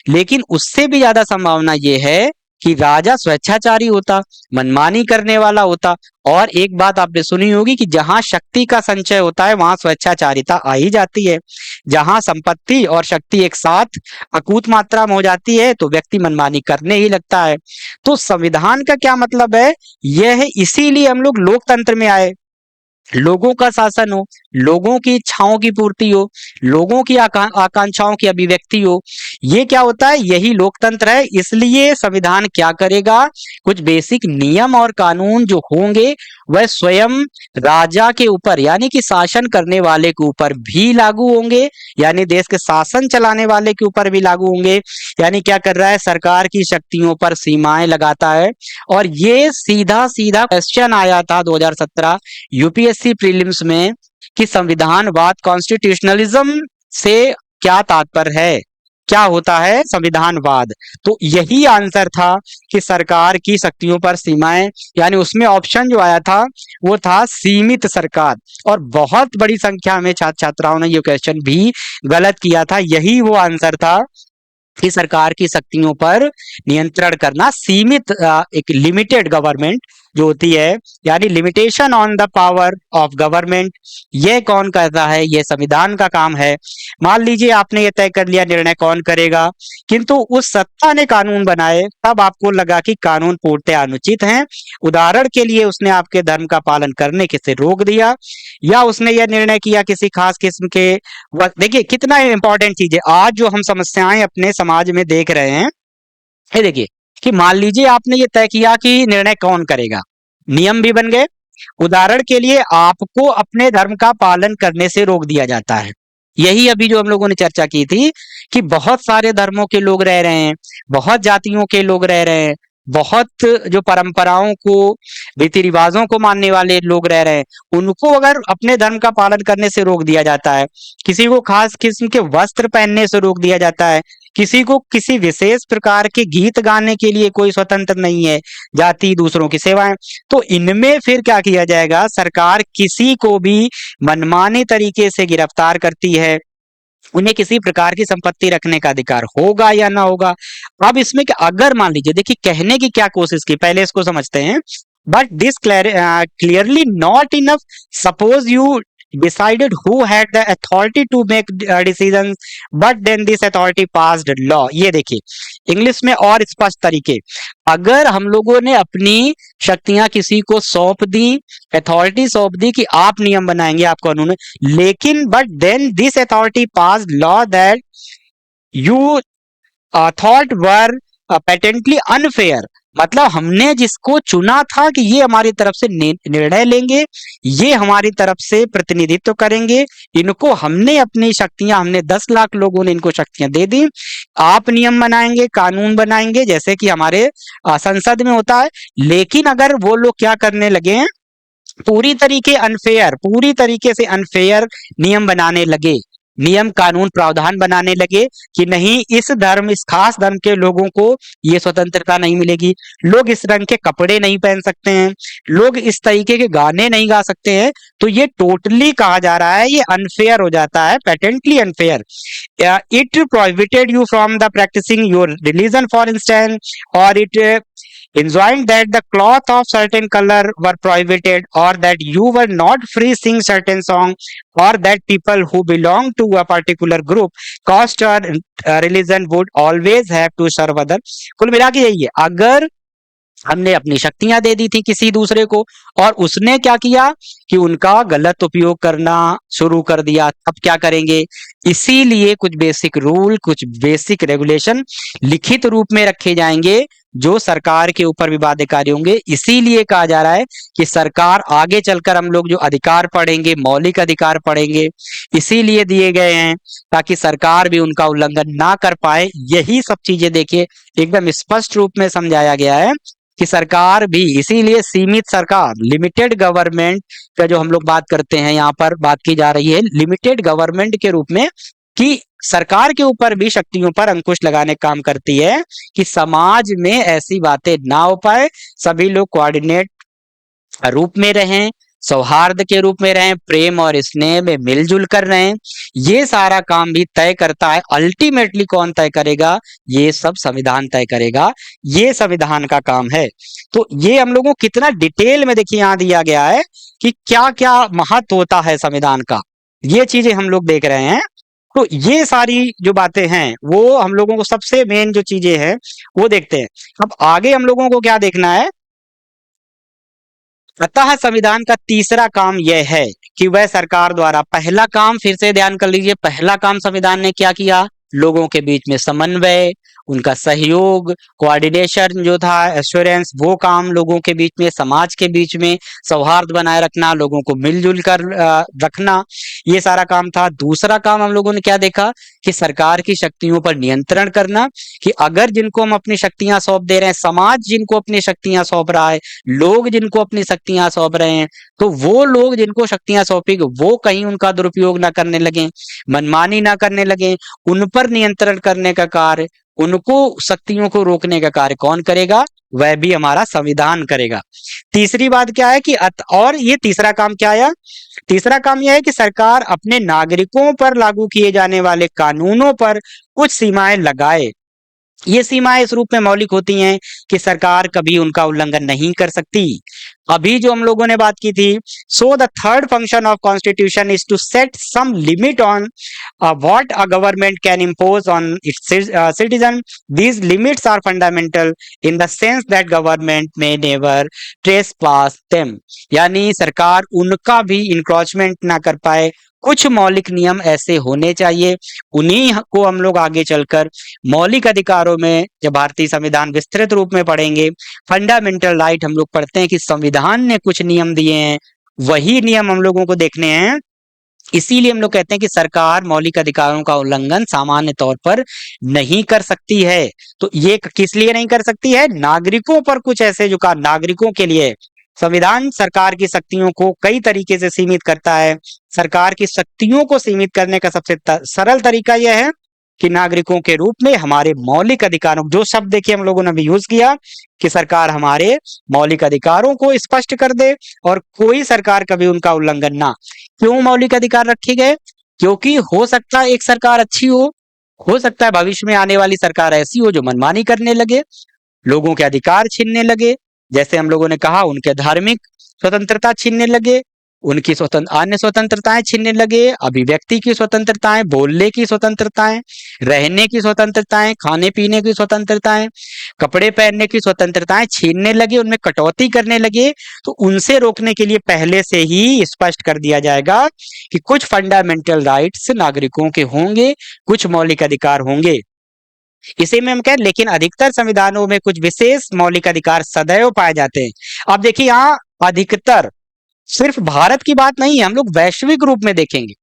लेकिन उससे भी ज्यादा संभावना यह है कि राजा स्वेच्छाचारी होता, मनमानी करने वाला होता। और एक बात आपने सुनी होगी कि जहां शक्ति का संचय होता है वहां स्वेच्छाचारिता आ ही जाती है। जहां संपत्ति और शक्ति एक साथ अकूत मात्रा में हो जाती है तो व्यक्ति मनमानी करने ही लगता है। तो संविधान का क्या मतलब है, यह है, इसीलिए हम लोग लोकतंत्र में आए। लोगों का शासन हो, लोगों की इच्छाओं की पूर्ति हो, लोगों की आकांक्षाओं की अभिव्यक्ति हो, ये क्या होता है, यही लोकतंत्र है। इसलिए संविधान क्या करेगा, कुछ बेसिक नियम और कानून जो होंगे वह स्वयं राजा के ऊपर, यानी कि शासन करने वाले के ऊपर भी लागू होंगे, यानी देश के शासन चलाने वाले के ऊपर भी लागू होंगे। यानी क्या कर रहा है, सरकार की शक्तियों पर सीमाएं लगाता है। और ये सीधा सीधा क्वेश्चन आया था 2017 यूपीएससी प्रीलिम्स में कि संविधानवाद, कॉन्स्टिट्यूशनलिज्म से क्या तात्पर्य है, क्या होता है संविधानवाद। तो यही आंसर था कि सरकार की शक्तियों पर सीमाएं, यानी उसमें ऑप्शन जो आया था वो था सीमित सरकार। और बहुत बड़ी संख्या में छात्र छात्राओं ने ये क्वेश्चन भी गलत किया था। यही वो आंसर था कि सरकार की शक्तियों पर नियंत्रण करना, सीमित, एक लिमिटेड गवर्नमेंट जो होती है, यानी limitation on the power of government, ये कौन करता है, ये संविधान का काम है। मान लीजिए आपने ये तय कर लिया निर्णय कौन करेगा, किंतु उस सत्ता ने कानून बनाए, तब आपको लगा कि कानून पूर्णतः अनुचित हैं। उदाहरण के लिए उसने आपके धर्म का पालन करने से रोक दिया, या उसने यह निर्णय किया किसी खास किस्म के, देखिए कितना इंपॉर्टेंट चीज है आज जो हम समस्याएं अपने समाज में देख रहे हैं। ये देखिए कि मान लीजिए आपने ये तय किया कि निर्णय कौन करेगा, नियम भी बन गए। उदाहरण के लिए आपको अपने धर्म का पालन करने से रोक दिया जाता है। यही अभी जो हम लोगों ने चर्चा की थी कि बहुत सारे धर्मों के लोग रह रहे हैं, बहुत जातियों के लोग रह रहे हैं, बहुत जो परंपराओं को, रीति रिवाजों को मानने वाले लोग रह रहे हैं, उनको अगर अपने धर्म का पालन करने से रोक दिया जाता है, किसी को खास किस्म के वस्त्र पहनने से रोक दिया जाता है, किसी को किसी विशेष प्रकार के गीत गाने के लिए कोई स्वतंत्र नहीं है, जाति दूसरों की सेवाएं, तो इनमें फिर क्या किया जाएगा, सरकार किसी को भी मनमाने तरीके से गिरफ्तार करती है। उन्हें किसी प्रकार की संपत्ति रखने का अधिकार होगा या ना होगा। अब इसमें क्या, अगर मान लीजिए, देखिए कहने की क्या कोशिश की, पहले इसको समझते हैं। but this clearly not enough. Suppose you decided who had the authority to make decisions, but then this authority passed law. ये देखिए इंग्लिश में और स्पष्ट तरीके, अगर हम लोगों ने अपनी शक्तियां किसी को सौंप दी, अथॉरिटी सौंप दी कि आप नियम बनाएंगे, आप कानून, लेकिन but then this authority pass law that you thought were patently unfair, मतलब हमने जिसको चुना था कि ये हमारी तरफ से निर्णय लेंगे, ये हमारी तरफ से प्रतिनिधित्व करेंगे, इनको हमने अपनी शक्तियां, हमने 10 लाख लोगों ने इनको शक्तियां दे दी, आप नियम बनाएंगे, कानून बनाएंगे, जैसे कि हमारे संसद में होता है। लेकिन अगर वो लोग क्या करने लगे हैं, पूरी तरीके से अनफेयर नियम बनाने लगे, नियम कानून प्रावधान बनाने लगे कि नहीं, इस खास धर्म के लोगों को ये स्वतंत्रता नहीं मिलेगी, लोग इस रंग के कपड़े नहीं पहन सकते हैं, लोग इस तरीके के गाने नहीं गा सकते हैं, तो ये टोटली कहा जा रहा है, ये अनफेयर हो जाता है, patently unfair. It prohibited you from the practicing your religion for instance, और it enjoined that the cloth of certain color were prohibited, or that you were not free sing certain song, or that people who belong to a particular group, caste or religion would always have to serve other। कुल मिला के यही है, अगर हमने अपनी शक्तियां दे दी थी किसी दूसरे को और उसने क्या किया कि उनका गलत उपयोग करना शुरू कर दिया, अब क्या करेंगे, इसीलिए कुछ बेसिक रूल, कुछ बेसिक रेगुलेशन लिखित रूप में रखे जाएंगे जो सरकार के ऊपर भी बाध्यकारी होंगे। इसीलिए कहा जा रहा है कि सरकार आगे चलकर, हम लोग जो अधिकार पढ़ेंगे, मौलिक अधिकार पढ़ेंगे, इसीलिए दिए गए हैं ताकि सरकार भी उनका उल्लंघन ना कर पाए। यही सब चीजें देखिए एकदम स्पष्ट रूप में समझाया गया है कि सरकार भी, इसीलिए सीमित सरकार, लिमिटेड गवर्नमेंट का जो हम लोग बात करते हैं, यहाँ पर बात की जा रही है लिमिटेड गवर्नमेंट के रूप में, कि सरकार के ऊपर भी शक्तियों पर अंकुश लगाने का काम करती है कि समाज में ऐसी बातें ना हो पाए, सभी लोग कोऑर्डिनेट रूप में रहें, सौहार्द के रूप में रहें, प्रेम और स्नेह में मिलजुल कर रहें। ये सारा काम भी तय करता है, अल्टीमेटली कौन तय करेगा, ये सब संविधान तय करेगा, ये संविधान का काम है। तो ये हम लोगों को कितना डिटेल में देखिए यहाँ दिया गया है कि क्या क्या महत्व होता है संविधान का, ये चीजें हम लोग देख रहे हैं। तो ये सारी जो बातें हैं वो हम लोगों को, सबसे मेन जो चीजें हैं वो देखते हैं। अब आगे हम लोगों को क्या देखना है, अतः संविधान का तीसरा काम यह है कि वह सरकार द्वारा, पहला काम फिर से ध्यान कर लीजिए, पहला काम संविधान ने क्या किया, लोगों के बीच में समन्वय, उनका सहयोग, कोऑर्डिनेशन जो था, एश्योरेंस, वो काम लोगों के बीच में, समाज के बीच में सौहार्द बनाए रखना, लोगों को मिलजुल कर रखना, ये सारा काम था। दूसरा काम हम लोगों ने क्या देखा कि सरकार की शक्तियों पर नियंत्रण करना, कि अगर जिनको हम अपनी शक्तियां सौंप दे रहे हैं, समाज जिनको अपनी शक्तियां सौंप रहा है, लोग जिनको अपनी शक्तियां सौंप रहे हैं, तो वो लोग जिनको शक्तियां सौंपी वो कहीं उनका दुरुपयोग ना करने लगे, मनमानी ना करने लगे, उन पर नियंत्रण करने का कार्य, उनको शक्तियों को रोकने का कार्य कौन करेगा, वह भी हमारा संविधान करेगा। तीसरी बात क्या है कि और ये तीसरा काम क्या है, तीसरा काम यह है कि सरकार अपने नागरिकों पर लागू किए जाने वाले कानूनों पर कुछ सीमाएं लगाए। ये सीमाएं इस रूप में मौलिक होती हैं कि सरकार कभी उनका उल्लंघन नहीं कर सकती। अभी जो हम लोगों ने बात की थी, so the third function of constitution is to set some limit on what a government can impose on its citizen. These limits are fundamental in the sense that government may never trespass them, यानी सरकार उनका भी encroachment ना कर पाए। कुछ मौलिक नियम ऐसे होने चाहिए, उन्हीं को हम लोग आगे चलकर मौलिक अधिकारों में, जब भारतीय संविधान विस्तृत रूप में पढ़ेंगे, फंडामेंटल राइट हम लोग पढ़ते हैं कि संविधान ने कुछ नियम दिए हैं, वही नियम हम लोगों को देखने हैं। इसीलिए हम लोग कहते हैं कि सरकार मौलिक अधिकारों का उल्लंघन सामान्य तौर पर नहीं कर सकती है। तो ये किस लिए नहीं कर सकती है, नागरिकों पर कुछ ऐसे जो का नागरिकों के लिए, संविधान सरकार की शक्तियों को कई तरीके से सीमित करता है। सरकार की शक्तियों को सीमित करने का सबसे सरल तरीका यह है कि नागरिकों के रूप में हमारे मौलिक अधिकारों, जो शब्द देखिए हम लोगों ने भी यूज किया कि सरकार हमारे मौलिक अधिकारों को स्पष्ट कर दे और कोई सरकार कभी उनका उल्लंघन ना। क्यों मौलिक अधिकार रखे गए, क्योंकि हो सकता है एक सरकार अच्छी हो सकता है भविष्य में आने वाली सरकार ऐसी हो जो मनमानी करने लगे, लोगों के अधिकार छीनने लगे, जैसे हम लोगों ने कहा, उनके धार्मिक स्वतंत्रता छीनने लगे, उनकी अन्य स्वतंत्रताएं छीनने लगे, अभिव्यक्ति की स्वतंत्रताएं, बोलने की स्वतंत्रताएं, रहने की स्वतंत्रताएं, खाने पीने की स्वतंत्रताएं, कपड़े पहनने की स्वतंत्रताएं छीनने लगे, उनमें कटौती करने लगे। तो उनसे रोकने के लिए पहले से ही स्पष्ट कर दिया जाएगा कि कुछ फंडामेंटल राइट्स नागरिकों के होंगे, कुछ मौलिक अधिकार होंगे। इसी में हम कहें, लेकिन अधिकतर संविधानों में कुछ विशेष मौलिक अधिकार सदैव पाए जाते हैं। अब देखिए, यहाँ अधिकतर सिर्फ भारत की बात नहीं है, हम लोग वैश्विक रूप में देखेंगे।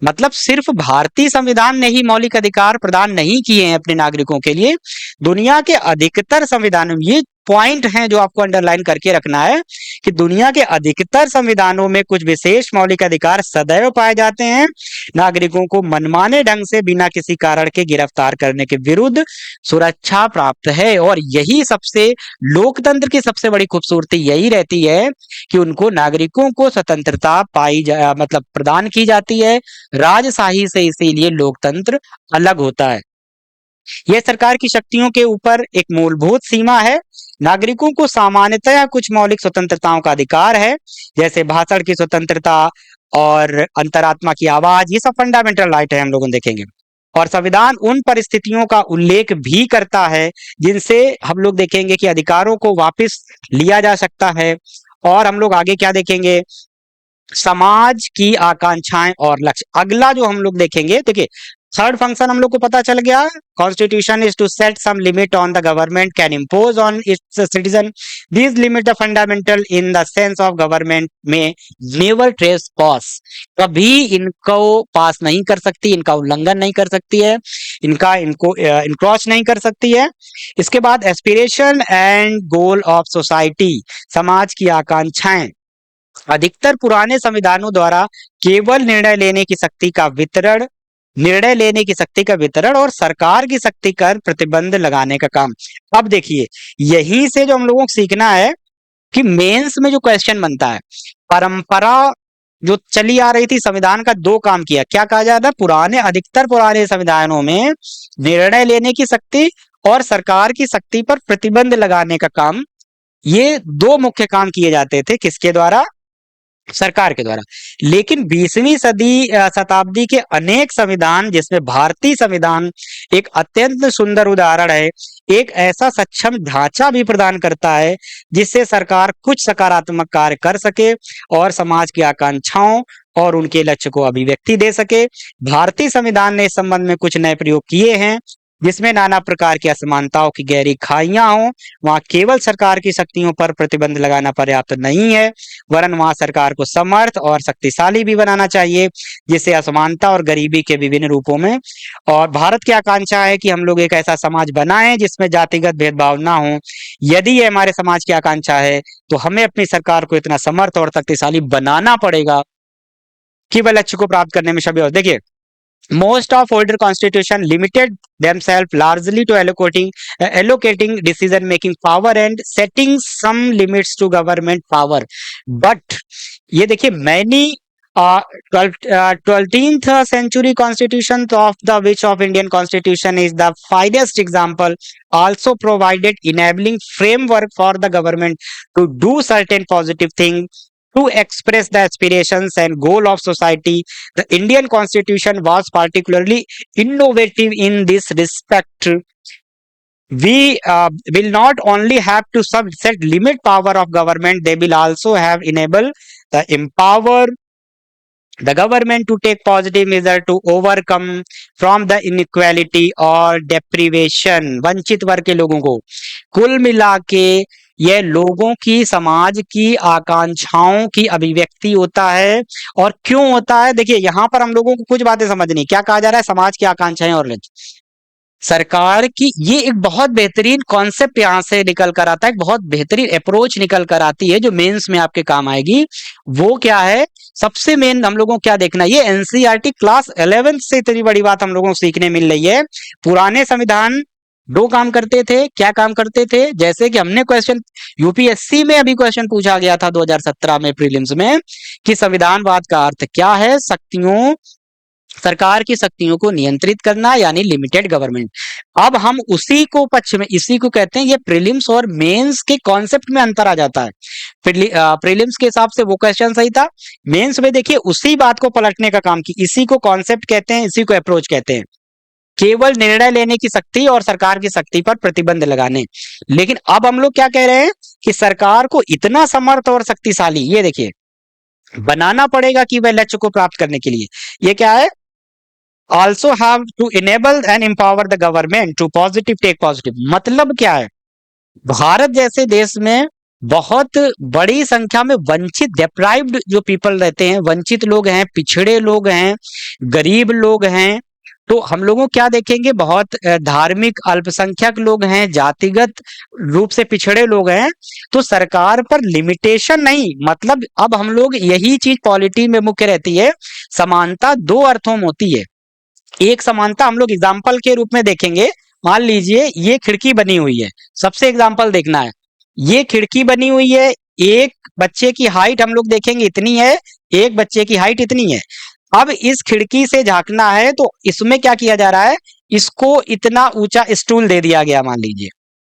मतलब सिर्फ भारतीय संविधान ने ही मौलिक अधिकार प्रदान नहीं किए हैं अपने नागरिकों के लिए, दुनिया के अधिकतर संविधानों में, ये पॉइंट हैं जो आपको अंडरलाइन करके रखना है, कि दुनिया के अधिकतर संविधानों में कुछ विशेष मौलिक अधिकार सदैव पाए जाते हैं। नागरिकों को मनमाने ढंग से बिना किसी कारण के गिरफ्तार करने के विरुद्ध सुरक्षा प्राप्त है। और यही सबसे, लोकतंत्र की सबसे बड़ी खूबसूरती यही रहती है कि उनको, नागरिकों को स्वतंत्रता मतलब प्रदान की जाती है। राजशाही से इसीलिए लोकतंत्र अलग होता है। यह सरकार की शक्तियों के ऊपर एक मूलभूत सीमा है। नागरिकों को सामान्यतः कुछ मौलिक स्वतंत्रताओं का अधिकार है, जैसे भाषण की स्वतंत्रता और अंतरात्मा की आवाज, ये सब फंडामेंटल राइट है, हम लोग देखेंगे। और संविधान उन परिस्थितियों का उल्लेख भी करता है जिनसे हम लोग देखेंगे कि अधिकारों को वापस लिया जा सकता है। और हम लोग आगे क्या देखेंगे, समाज की आकांक्षाएं और लक्ष्य। अगला जो हम लोग देखेंगे, देखिए थर्ड फंक्शन हम लोग को पता चल गया, constitution is to set some limit on the government can impose on its citizen, this limit are fundamental in the sense of government may never trespass, कभी इनको पास नहीं कर सकती, इनका उल्लंघन नहीं कर सकती है, इनको इनक्रॉच नहीं कर सकती है। इसके बाद aspiration and goal of society, समाज की आकांक्षाएं। अधिकतर पुराने संविधानों द्वारा केवल निर्णय लेने की शक्ति का वितरण और सरकार की शक्ति पर प्रतिबंध लगाने का काम। अब देखिए, यहीं से जो हम लोगों को सीखना है कि मेंस में जो क्वेश्चन बनता है, परंपरा जो चली आ रही थी, संविधान का दो काम किया। क्या कहा जाता है, अधिकतर पुराने संविधानों में निर्णय लेने की शक्ति और सरकार की शक्ति पर प्रतिबंध लगाने का काम, ये दो मुख्य काम किए जाते थे। किसके द्वारा? सरकार के द्वारा। लेकिन 20वीं शताब्दी के अनेक संविधान, जिसमें भारतीय संविधान एक अत्यंत सुंदर उदाहरण है, एक ऐसा सक्षम ढांचा भी प्रदान करता है जिससे सरकार कुछ सकारात्मक कार्य कर सके और समाज की आकांक्षाओं और उनके लक्ष्य को अभिव्यक्ति दे सके। भारतीय संविधान ने इस संबंध में कुछ नए प्रयोग किए हैं, जिसमें नाना प्रकार की असमानताओं की गहरी खाइयां हों। वहां केवल सरकार की शक्तियों पर प्रतिबंध लगाना पर्याप्त नहीं है, वरन वहां सरकार को समर्थ और शक्तिशाली भी बनाना चाहिए, जिससे असमानता और गरीबी के विभिन्न रूपों में। और भारत की आकांक्षा है कि हम लोग एक ऐसा समाज बनाएं जिसमें जातिगत भेदभाव ना हो। यदि ये हमारे समाज की आकांक्षा है, तो हमें अपनी सरकार को इतना समर्थ और शक्तिशाली बनाना पड़ेगा कि वह लक्ष्य को प्राप्त करने में सभी। और देखिए, most of older constitution limited themselves largely to allocating decision making power and setting some limits to government power, but ये देखिए, many 12th century constitution of the which of Indian constitution is the finest example, also provided enabling framework for the government to do certain positive things, to express the aspirations and goal of society. The Indian Constitution was particularly innovative in this respect. We will not only have to set limit power of government, they will also have enable the empower the government to take positive measure to overcome from the inequality or deprivation, वंचित वर्ग के लोगों को। कुल मिला के यह लोगों की, समाज की आकांक्षाओं की अभिव्यक्ति होता है। और क्यों होता है, देखिए यहाँ पर हम लोगों को कुछ बातें समझनी। क्या कहा जा रहा है, समाज की आकांक्षाएं और लक्ष्य, सरकार की, ये एक बहुत बेहतरीन कॉन्सेप्ट यहाँ से निकल कर आता है, एक बहुत बेहतरीन अप्रोच निकल कर आती है जो मेंस में आपके काम आएगी। वो क्या है, सबसे मेन हम लोगों को क्या देखना, ये एनसीईआरटी क्लास 11 से इतनी बड़ी बात हम लोगों को सीखने मिल रही है। पुराने संविधान दो काम करते थे। क्या काम करते थे? जैसे कि हमने क्वेश्चन यूपीएससी में अभी क्वेश्चन पूछा गया था 2017 में प्रीलिम्स में, कि संविधानवाद का अर्थ क्या है, शक्तियों सरकार की शक्तियों को नियंत्रित करना यानी लिमिटेड गवर्नमेंट। अब हम उसी को पक्ष में, इसी को कहते हैं, ये प्रीलिम्स और मेंस के कॉन्सेप्ट में अंतर आ जाता है। प्रीलिम्स के हिसाब से वो क्वेश्चन सही था, मेंस में देखिए उसी बात को पलटने का काम की, इसी को कॉन्सेप्ट कहते हैं, इसी को अप्रोच कहते हैं, केवल निर्णय लेने की शक्ति और सरकार की शक्ति पर प्रतिबंध लगाने। लेकिन अब हम लोग क्या कह रहे हैं कि सरकार को इतना समर्थ और शक्तिशाली, ये देखिए, बनाना पड़ेगा कि वह लक्ष्य को प्राप्त करने के लिए, ये क्या है, also have to enable and empower the government to positive take positive। मतलब क्या है, भारत जैसे देश में बहुत बड़ी संख्या में वंचित, डेप्राइव्ड जो पीपल रहते हैं, वंचित लोग हैं, पिछड़े लोग हैं, गरीब लोग हैं। तो हम लोगों क्या देखेंगे, बहुत धार्मिक अल्पसंख्यक लोग हैं, जातिगत रूप से पिछड़े लोग हैं। तो सरकार पर लिमिटेशन नहीं, मतलब अब हम लोग, यही चीज पॉलिटी में मुख्य रहती है, समानता दो अर्थों में होती है। एक समानता हम लोग एग्जाम्पल के रूप में देखेंगे, मान लीजिए ये खिड़की बनी हुई है, सबसे एग्जाम्पल देखना है, ये खिड़की बनी हुई है, एक बच्चे की हाइट हम लोग देखेंगे इतनी है, एक बच्चे की हाइट इतनी है। अब इस खिड़की से झांकना है तो इसमें क्या किया जा रहा है, इसको इतना ऊंचा स्टूल दे दिया गया, मान लीजिए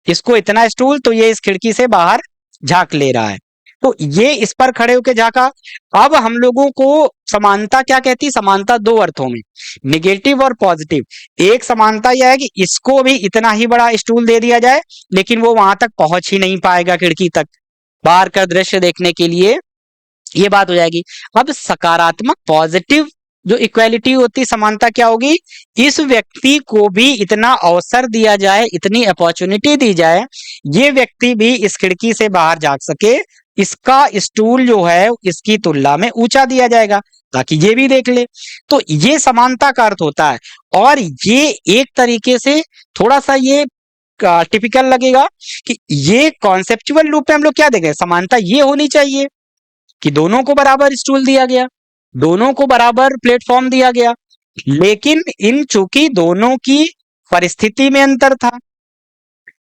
इसको इतना स्टूल, तो ये इस खिड़की से बाहर झांक ले रहा है, तो ये इस पर खड़े होकर झांका। अब हम लोगों को समानता क्या कहती है, समानता दो अर्थों में, निगेटिव और पॉजिटिव। एक समानता यह है कि इसको भी इतना ही बड़ा स्टूल दे दिया जाए, लेकिन वो वहां तक पहुंच ही नहीं पाएगा खिड़की तक, बाहर का दृश्य देखने के लिए, ये बात हो जाएगी। अब सकारात्मक पॉजिटिव जो इक्वालिटी होती, समानता क्या होगी, इस व्यक्ति को भी इतना अवसर दिया जाए, इतनी अपॉर्चुनिटी दी जाए, ये व्यक्ति भी इस खिड़की से बाहर झांक सके, इसका स्टूल जो है इसकी तुलना में ऊंचा दिया जाएगा ताकि ये भी देख ले। तो ये समानता का अर्थ होता है। और ये एक तरीके से थोड़ा सा ये टिपिकल लगेगा कि ये कॉन्सेप्चुअल रूप में हम लोग क्या देखें, समानता ये होनी चाहिए कि दोनों को बराबर स्टूल दिया गया, दोनों को बराबर प्लेटफॉर्म दिया गया, लेकिन इन चूंकि दोनों की परिस्थिति में अंतर था,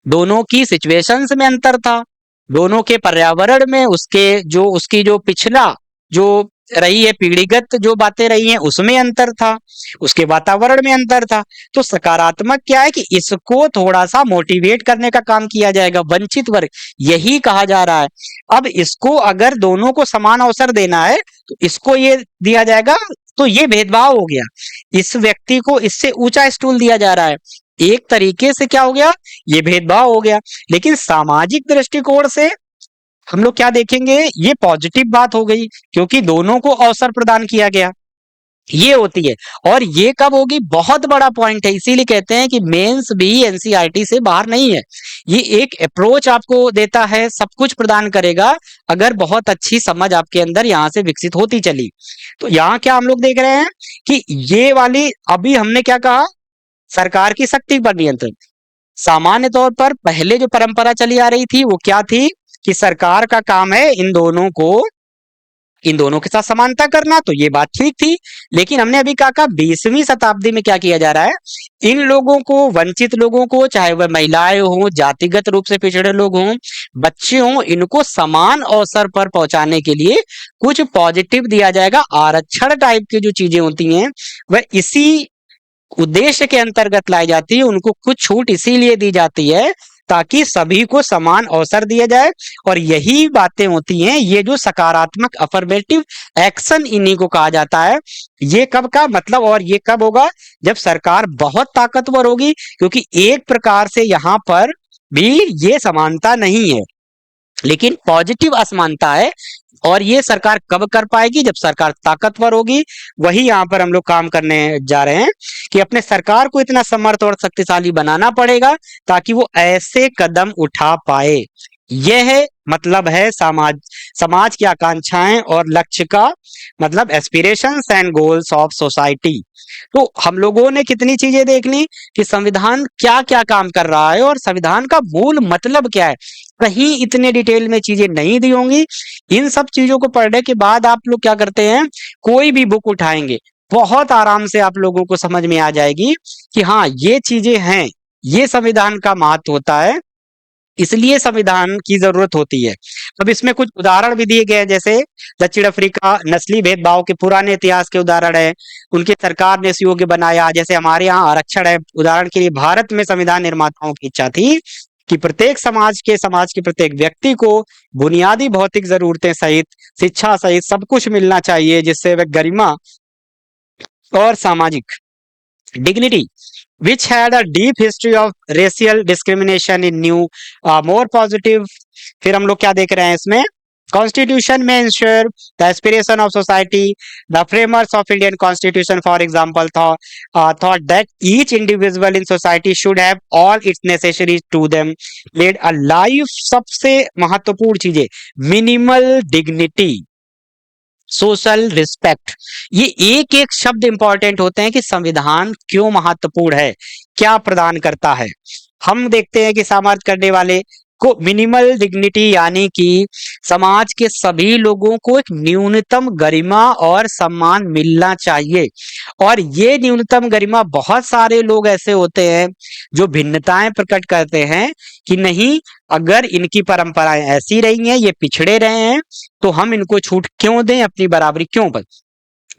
दोनों की सिचुएशंस में अंतर था, दोनों के पर्यावरण में, उसकी जो पिछला जो रही है, पीढ़ीगत जो बातें रही हैं उसमें अंतर था, उसके वातावरण में अंतर था। तो सकारात्मक क्या है कि इसको थोड़ा सा मोटिवेट करने का काम किया जाएगा, वंचित वर्ग, यही कहा जा रहा है। अब इसको अगर दोनों को समान अवसर देना है तो इसको ये दिया जाएगा, तो ये भेदभाव हो गया, इस व्यक्ति को इससे ऊंचा स्टूल दिया जा रहा है, एक तरीके से क्या हो गया, ये भेदभाव हो गया। लेकिन सामाजिक दृष्टिकोण से हम लोग क्या देखेंगे, ये पॉजिटिव बात हो गई, क्योंकि दोनों को अवसर प्रदान किया गया, ये होती है। और ये कब होगी, बहुत बड़ा पॉइंट है, इसीलिए कहते हैं कि मेंस भी एनसीईआरटी से बाहर नहीं है, ये एक अप्रोच आपको देता है, सब कुछ प्रदान करेगा, अगर बहुत अच्छी समझ आपके अंदर यहां से विकसित होती चली। तो यहाँ क्या हम लोग देख रहे हैं कि ये वाली, अभी हमने क्या कहा, सरकार की शक्ति पर नियंत्रण। सामान्य तौर पर पहले जो परंपरा चली आ रही थी वो क्या थी कि सरकार का काम है इन दोनों के साथ समानता करना, तो ये बात ठीक थी। लेकिन हमने अभी कहा 20वीं शताब्दी में क्या किया जा रहा है, इन लोगों को, वंचित लोगों को, चाहे वह महिलाएं हों, जातिगत रूप से पिछड़े लोग हों, बच्चे हों, इनको समान अवसर पर पहुंचाने के लिए कुछ पॉजिटिव दिया जाएगा। आरक्षण टाइप की जो चीजें होती हैं वह इसी उद्देश्य के अंतर्गत लाई जाती है, उनको कुछ छूट इसीलिए दी जाती है ताकि सभी को समान अवसर दिया जाए। और यही बातें होती हैं, ये जो सकारात्मक अफर्मेटिव एक्शन, इन्हीं को कहा जाता है। ये कब का मतलब, और ये कब होगा, जब सरकार बहुत ताकतवर होगी, क्योंकि एक प्रकार से यहां पर भी ये समानता नहीं है लेकिन पॉजिटिव असमानता है। और ये सरकार कब कर पाएगी, जब सरकार ताकतवर होगी। वही यहाँ पर हम लोग काम करने जा रहे हैं कि अपने सरकार को इतना समर्थ और शक्तिशाली बनाना पड़ेगा ताकि वो ऐसे कदम उठा पाए। यह मतलब है समाज की आकांक्षाएं और लक्ष्य का मतलब aspirations and goals of society. तो हम लोगों ने कितनी चीजें देख ली कि संविधान क्या क्या काम कर रहा है और संविधान का मूल मतलब क्या है। कहीं इतने डिटेल में चीजें नहीं दी होंगी। इन सब चीजों को पढ़ने के बाद आप लोग क्या करते हैं, कोई भी बुक उठाएंगे, बहुत आराम से आप लोगों को समझ में आ जाएगी कि हाँ ये चीजें हैं, ये संविधान का महत्व होता है, इसलिए संविधान की जरूरत होती है। अब इसमें कुछ उदाहरण भी दिए गए हैं, जैसे दक्षिण अफ्रीका नस्ली भेदभाव के पुराने इतिहास के उदाहरण है, उनके सरकार ने इस योग्य बनाया। जैसे हमारे यहाँ आरक्षण है, उदाहरण के लिए भारत में संविधान निर्माताओं की इच्छा थी कि प्रत्येक समाज के प्रत्येक व्यक्ति को बुनियादी भौतिक जरूरतें सहित, शिक्षा सहित सब कुछ मिलना चाहिए, जिससे वह गरिमा और सामाजिक dignity, which had a deep history of racial discrimination in new, more positive। फिर हम लोग क्या देख रहे हैं इसमें, Constitution may ensure the aspiration of society। The framers of Indian Constitution, for example, thought that each individual in society should have all its necessaries to them, made a life। सबसे महत्वपूर्ण चीजें, minimal dignity, सोशल रिस्पेक्ट, ये एक एक शब्द important होते हैं कि संविधान क्यों महत्वपूर्ण है, क्या प्रदान करता है। हम देखते हैं कि सामर्थ्य करने वाले को मिनिमल डिग्निटी, यानी कि समाज के सभी लोगों को एक न्यूनतम गरिमा और सम्मान मिलना चाहिए। और ये न्यूनतम गरिमा, बहुत सारे लोग ऐसे होते हैं जो भिन्नताएं प्रकट करते हैं कि नहीं, अगर इनकी परंपराएं ऐसी रही हैं, ये पिछड़े रहे हैं, तो हम इनको छूट क्यों दें, अपनी बराबरी क्यों पर।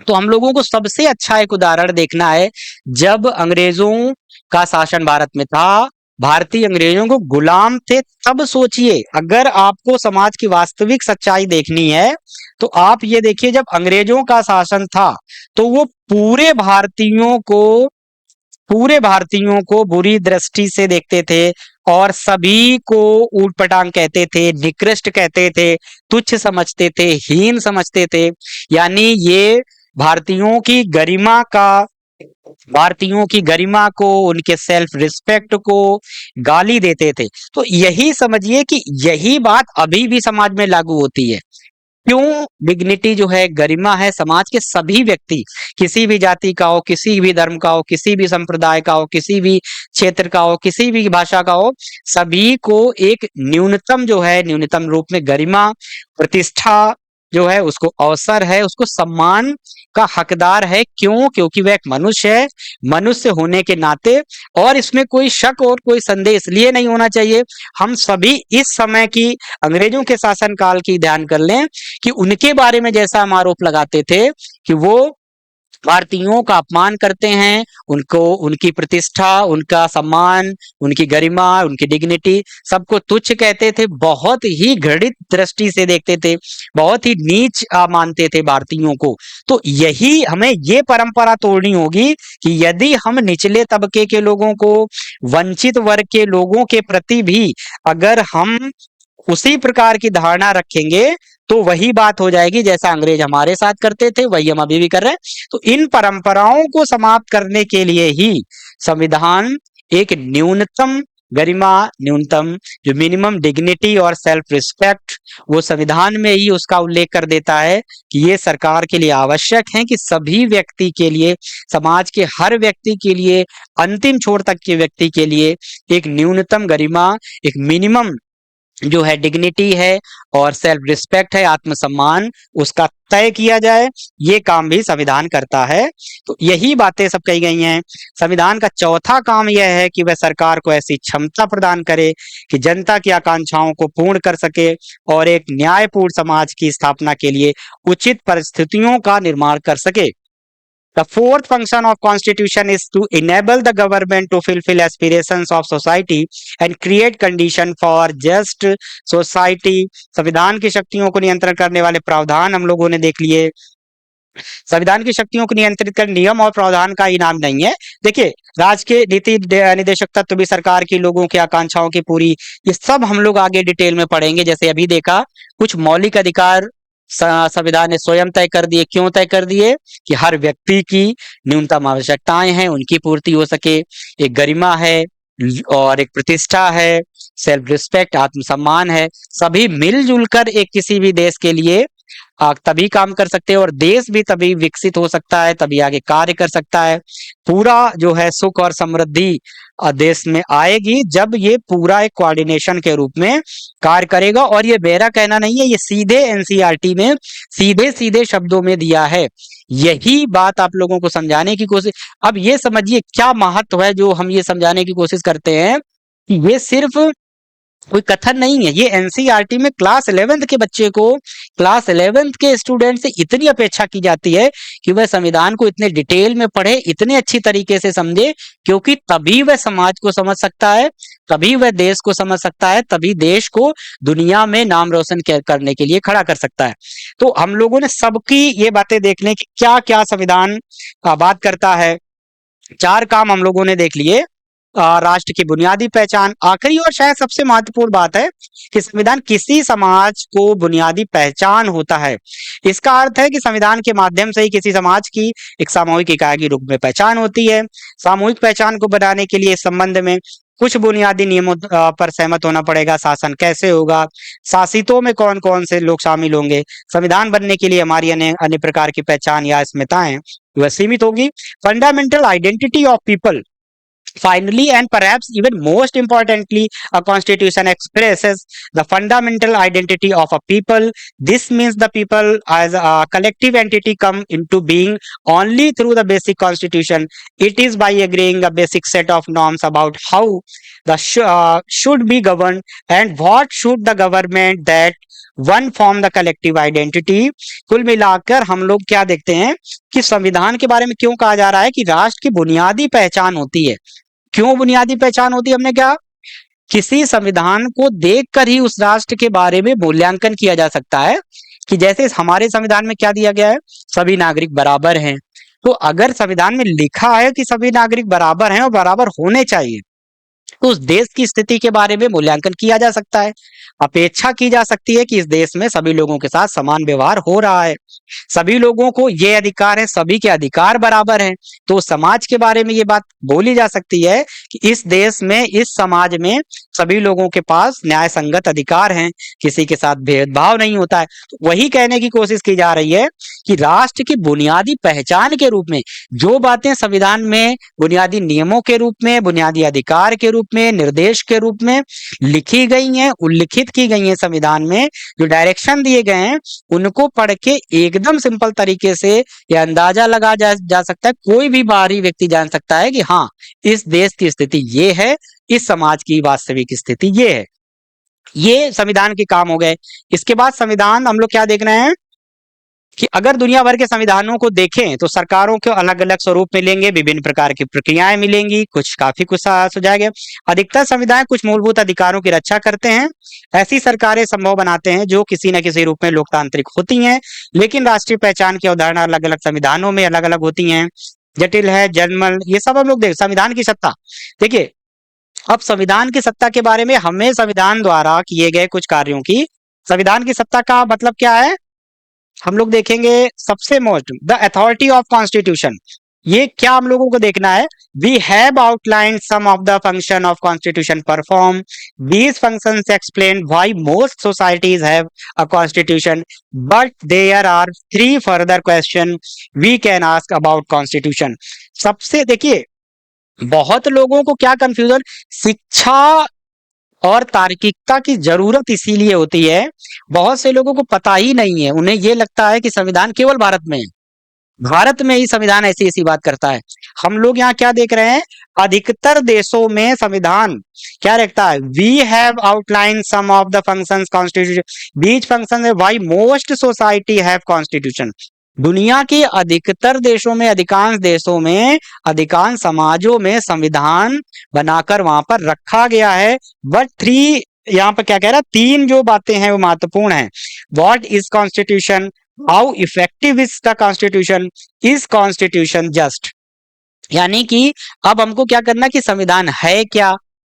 तो हम लोगों को सबसे अच्छा एक उदाहरण देखना है, जब अंग्रेजों का शासन भारत में था, भारतीय अंग्रेजों को गुलाम थे, तब सोचिए, अगर आपको समाज की वास्तविक सच्चाई देखनी है तो आप ये देखिए, जब अंग्रेजों का शासन था तो वो पूरे भारतीयों को बुरी दृष्टि से देखते थे और सभी को ऊटपटांग कहते थे, निकृष्ट कहते थे, तुच्छ समझते थे, हीन समझते थे। यानी ये भारतीयों की गरिमा को, उनके सेल्फ रिस्पेक्ट को गाली देते थे। तो यही समझिए कि यही बात अभी भी समाज में लागू होती है। क्यों डिग्निटी जो है, गरिमा है, समाज के सभी व्यक्ति, किसी भी जाति का हो, किसी भी धर्म का हो, किसी भी संप्रदाय का हो, किसी भी क्षेत्र का हो, किसी भी भाषा का हो, सभी को एक न्यूनतम जो है, न्यूनतम रूप में गरिमा, प्रतिष्ठा जो है, उसको अवसर है, उसको सम्मान का हकदार है। क्यों? क्योंकि वह एक मनुष्य है, मनुष्य होने के नाते। और इसमें कोई शक और कोई संदेह इसलिए नहीं होना चाहिए, हम सभी इस समय की अंग्रेजों के शासन काल की ध्यान कर लें कि उनके बारे में जैसा हम आरोप लगाते थे कि वो भारतीयों का अपमान करते हैं, उनको, उनकी प्रतिष्ठा, उनका सम्मान, उनकी गरिमा, उनकी डिग्निटी, सबको तुच्छ कहते थे, बहुत ही घृणित दृष्टि से देखते थे, बहुत ही नीच मानते थे भारतीयों को। तो यही हमें ये परंपरा तोड़नी होगी कि यदि हम निचले तबके के लोगों को, वंचित वर्ग के लोगों के प्रति भी अगर हम उसी प्रकार की धारणा रखेंगे, तो वही बात हो जाएगी जैसा अंग्रेज हमारे साथ करते थे, वही हम अभी भी कर रहे हैं। तो इन परंपराओं को समाप्त करने के लिए ही संविधान एक न्यूनतम गरिमा, न्यूनतम जो मिनिमम डिग्निटी और सेल्फ रिस्पेक्ट, वो संविधान में ही उसका उल्लेख कर देता है कि ये सरकार के लिए आवश्यक है कि सभी व्यक्ति के लिए, समाज के हर व्यक्ति के लिए, अंतिम छोर तक के व्यक्ति के लिए एक न्यूनतम गरिमा, एक मिनिमम जो है डिग्निटी है और सेल्फ रिस्पेक्ट है, आत्मसम्मान, उसका तय किया जाए। ये काम भी संविधान करता है। तो यही बातें सब कही गई हैं। संविधान का चौथा काम यह है कि वह सरकार को ऐसी क्षमता प्रदान करे कि जनता की आकांक्षाओं को पूर्ण कर सके और एक न्यायपूर्ण समाज की स्थापना के लिए उचित परिस्थितियों का निर्माण कर सके। The fourth function of Constitution is to enable the government to fulfill aspirations of society and create condition for just society। संविधान की शक्तियों को नियंत्रण करने वाले प्रावधान हम लोगों ने देख लिए। संविधान की शक्तियों को नियंत्रित कर नियम और प्रावधान का इनाम नहीं है। देखिए, राज्य के नीति निदेशक तत्व भी सरकार की लोगों की आकांक्षाओं की पूरी, ये सब हम लोग आगे डिटेल में पढ़ेंगे। जैसे अभी देखा, कुछ मौलिक अधिकार संविधान ने स्वयं तय कर दिए। क्यों तय कर दिए? कि हर व्यक्ति की न्यूनतम आवश्यकताएं हैं, उनकी पूर्ति हो सके, एक गरिमा है और एक प्रतिष्ठा है, सेल्फ रिस्पेक्ट, आत्मसम्मान है। सभी मिलजुल कर एक किसी भी देश के लिए तभी काम कर सकते हैं और देश भी तभी विकसित हो सकता है, तभी आगे कार्य कर सकता है। पूरा जो है सुख और समृद्धि देश में आएगी जब ये पूरा एक कोऑर्डिनेशन के रूप में कार्य करेगा। और ये मेरा कहना नहीं है, ये सीधे एनसीईआरटी में सीधे सीधे शब्दों में दिया है। यही बात आप लोगों को समझाने की कोशिश। अब ये समझिए क्या महत्व है जो हम ये समझाने की कोशिश करते हैं कि ये सिर्फ कोई कथन नहीं है। ये एनसीईआरटी में क्लास 11th के बच्चे को, क्लास 11th के स्टूडेंट से इतनी अपेक्षा की जाती है कि वह संविधान को इतने डिटेल में पढ़े, इतने अच्छी तरीके से समझे, क्योंकि तभी वह समाज को समझ सकता है, तभी वह देश को समझ सकता है, तभी देश को दुनिया में नाम रोशन करने के लिए खड़ा कर सकता है। तो हम लोगों ने सबकी ये बातें देख लें कि क्या क्या संविधान बात करता है। 4 काम हम लोगों ने देख लिए। राष्ट्र की बुनियादी पहचान, आखिरी और शायद सबसे महत्वपूर्ण बात है कि संविधान किसी समाज को बुनियादी पहचान होता है। इसका अर्थ है कि संविधान के माध्यम से ही किसी समाज की एक सामूहिक इकाई के रूप में पहचान होती है। सामूहिक पहचान को बनाने के लिए इस संबंध में कुछ बुनियादी नियमों पर सहमत होना पड़ेगा। शासन कैसे होगा, शासितों में कौन कौन से लोग शामिल होंगे, संविधान बनने के लिए हमारी अन्य अन्य प्रकार की पहचान या अस्मिताएं वह सीमित होगी। Fundamental identity of people, finally and perhaps even most importantly, a constitution expresses the fundamental identity of a people. This means the people as a collective entity come into being only through the basic constitution. It is by agreeing a basic set of norms about how the should be governed and what should the government that one form the collective identity. कुल मिलाकर हम लोग क्या देखते हैं कि संविधान के बारे में क्यों कहा जा रहा है कि राष्ट्र की बुनियादी पहचान होती है। क्यों बुनियादी पहचान होती है? हमने क्या, किसी संविधान को देखकर ही उस राष्ट्र के बारे में मूल्यांकन किया जा सकता है कि जैसे हमारे संविधान में क्या दिया गया है, सभी नागरिक बराबर हैं। तो अगर संविधान में लिखा है कि सभी नागरिक बराबर हैं और बराबर होने चाहिए, तो उस देश की स्थिति के बारे में मूल्यांकन किया जा सकता है। अपेक्षा की जा सकती है कि इस देश में सभी लोगों के साथ समान व्यवहार हो रहा है, सभी लोगों को ये अधिकार है, सभी के अधिकार बराबर हैं। तो समाज के बारे में ये बात बोली जा सकती है कि इस देश में, इस समाज में सभी लोगों के पास न्याय संगत अधिकार हैं, किसी के साथ भेदभाव नहीं होता है। तो वही कहने की कोशिश की जा रही है कि राष्ट्र की बुनियादी पहचान के रूप में जो बातें संविधान में बुनियादी नियमों के रूप में, बुनियादी अधिकार के रूप में, निर्देश के रूप में लिखी गई हैं, उल्लिखित की गई हैं संविधान में, जो डायरेक्शन दिए गए हैं, उनको पढ़ के एकदम सिंपल तरीके से ये अंदाजा लगा जा सकता है, कोई भी बाहरी व्यक्ति जान सकता है कि हाँ, इस देश की स्थिति ये है, इस समाज की वास्तविक स्थिति ये है। ये संविधान के काम हो गए। इसके बाद संविधान हम लोग क्या देख रहे हैं कि अगर दुनिया भर के संविधानों को देखें तो सरकारों को अलग अलग स्वरूप मिलेंगे, विभिन्न प्रकार की प्रक्रियाएं मिलेंगी, काफी कुछ सुझाया गया। अधिकतर संविधान कुछ मूलभूत अधिकारों की रक्षा करते हैं। ऐसी सरकारें संभव बनाते हैं जो किसी न किसी रूप में लोकतांत्रिक होती हैं, लेकिन राष्ट्रीय पहचान की अवधारणा अलग अलग संविधानों में अलग अलग होती है, जटिल है, जर्मन, ये सब हम लोग देख। संविधान की सत्ता देखिए, अब संविधान की सत्ता के बारे में हमें संविधान द्वारा किए गए कुछ कार्यों की, संविधान की सत्ता का मतलब क्या है हम लोग देखेंगे। सबसे most the authority of constitution, ये क्या हम लोगों को देखना है। We have outlined some of the function of constitution perform, these functions explain why most societies have a constitution, but there are 3 further question we can ask about constitution. सबसे देखिए, बहुत लोगों को क्या कंफ्यूजन, शिक्षा और तार्किकता की जरूरत इसीलिए होती है, बहुत से लोगों को पता ही नहीं है, उन्हें यह लगता है कि संविधान केवल भारत में है, भारत में ही संविधान ऐसी ऐसी बात करता है। हम लोग यहाँ क्या देख रहे हैं, अधिकतर देशों में संविधान क्या रखता है, we have outline some of the functions constitution, each function है why most society have constitution. दुनिया के अधिकतर देशों में, अधिकांश देशों में, अधिकांश समाजों में संविधान बनाकर वहां पर रखा गया है। बट 3 यहाँ पर क्या कह रहा है, 3 जो बातें हैं वो महत्वपूर्ण है। What is constitution, how effective is the constitution, is constitution just. यानी कि अब हमको क्या करना कि संविधान है क्या,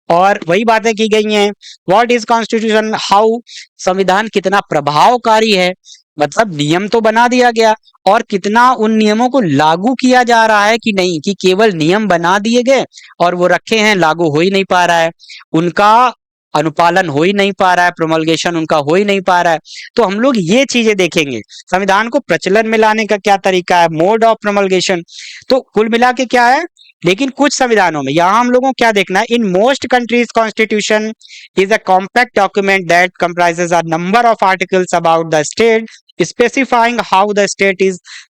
और वही बातें की गई हैं। व्हाट इज कॉन्स्टिट्यूशन, हाउ, संविधान कितना प्रभावकारी है, मतलब नियम तो बना दिया गया, और कितना उन नियमों को लागू किया जा रहा है कि नहीं, कि केवल नियम बना दिए गए और वो रखे हैं, लागू हो ही नहीं पा रहा है, उनका अनुपालन हो ही नहीं पा रहा है, प्रोमलगेशन उनका हो ही नहीं पा रहा है। तो हम लोग ये चीजें देखेंगे, संविधान को प्रचलन में लाने का क्या तरीका है, मोड ऑफ प्रोमलगेशन। तो कुल मिला के क्या है, लेकिन कुछ संविधानों में, यहां हम लोगों को क्या देखना है, in most countries constitution is a compact document that comprises a number of articles about the state, specifying how the state is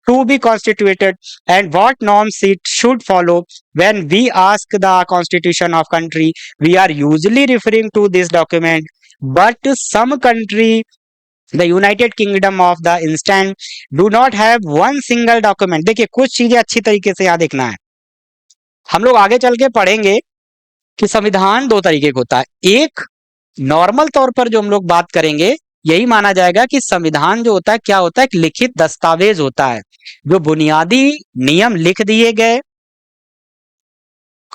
to be constituted and what norms it should follow. When we ask the constitution of country, we are usually referring to this document, but some country, the United kingdom of the instant, do not have one single document. देखिए कुछ चीजें अच्छी तरीके से यहाँ देखना है, हम लोग आगे चल के पढ़ेंगे कि संविधान दो तरीके का होता है। एक नॉर्मल तौर पर जो हम लोग बात करेंगे, यही माना जाएगा कि संविधान जो होता है क्या होता है, एक लिखित दस्तावेज होता है, जो बुनियादी नियम लिख दिए गए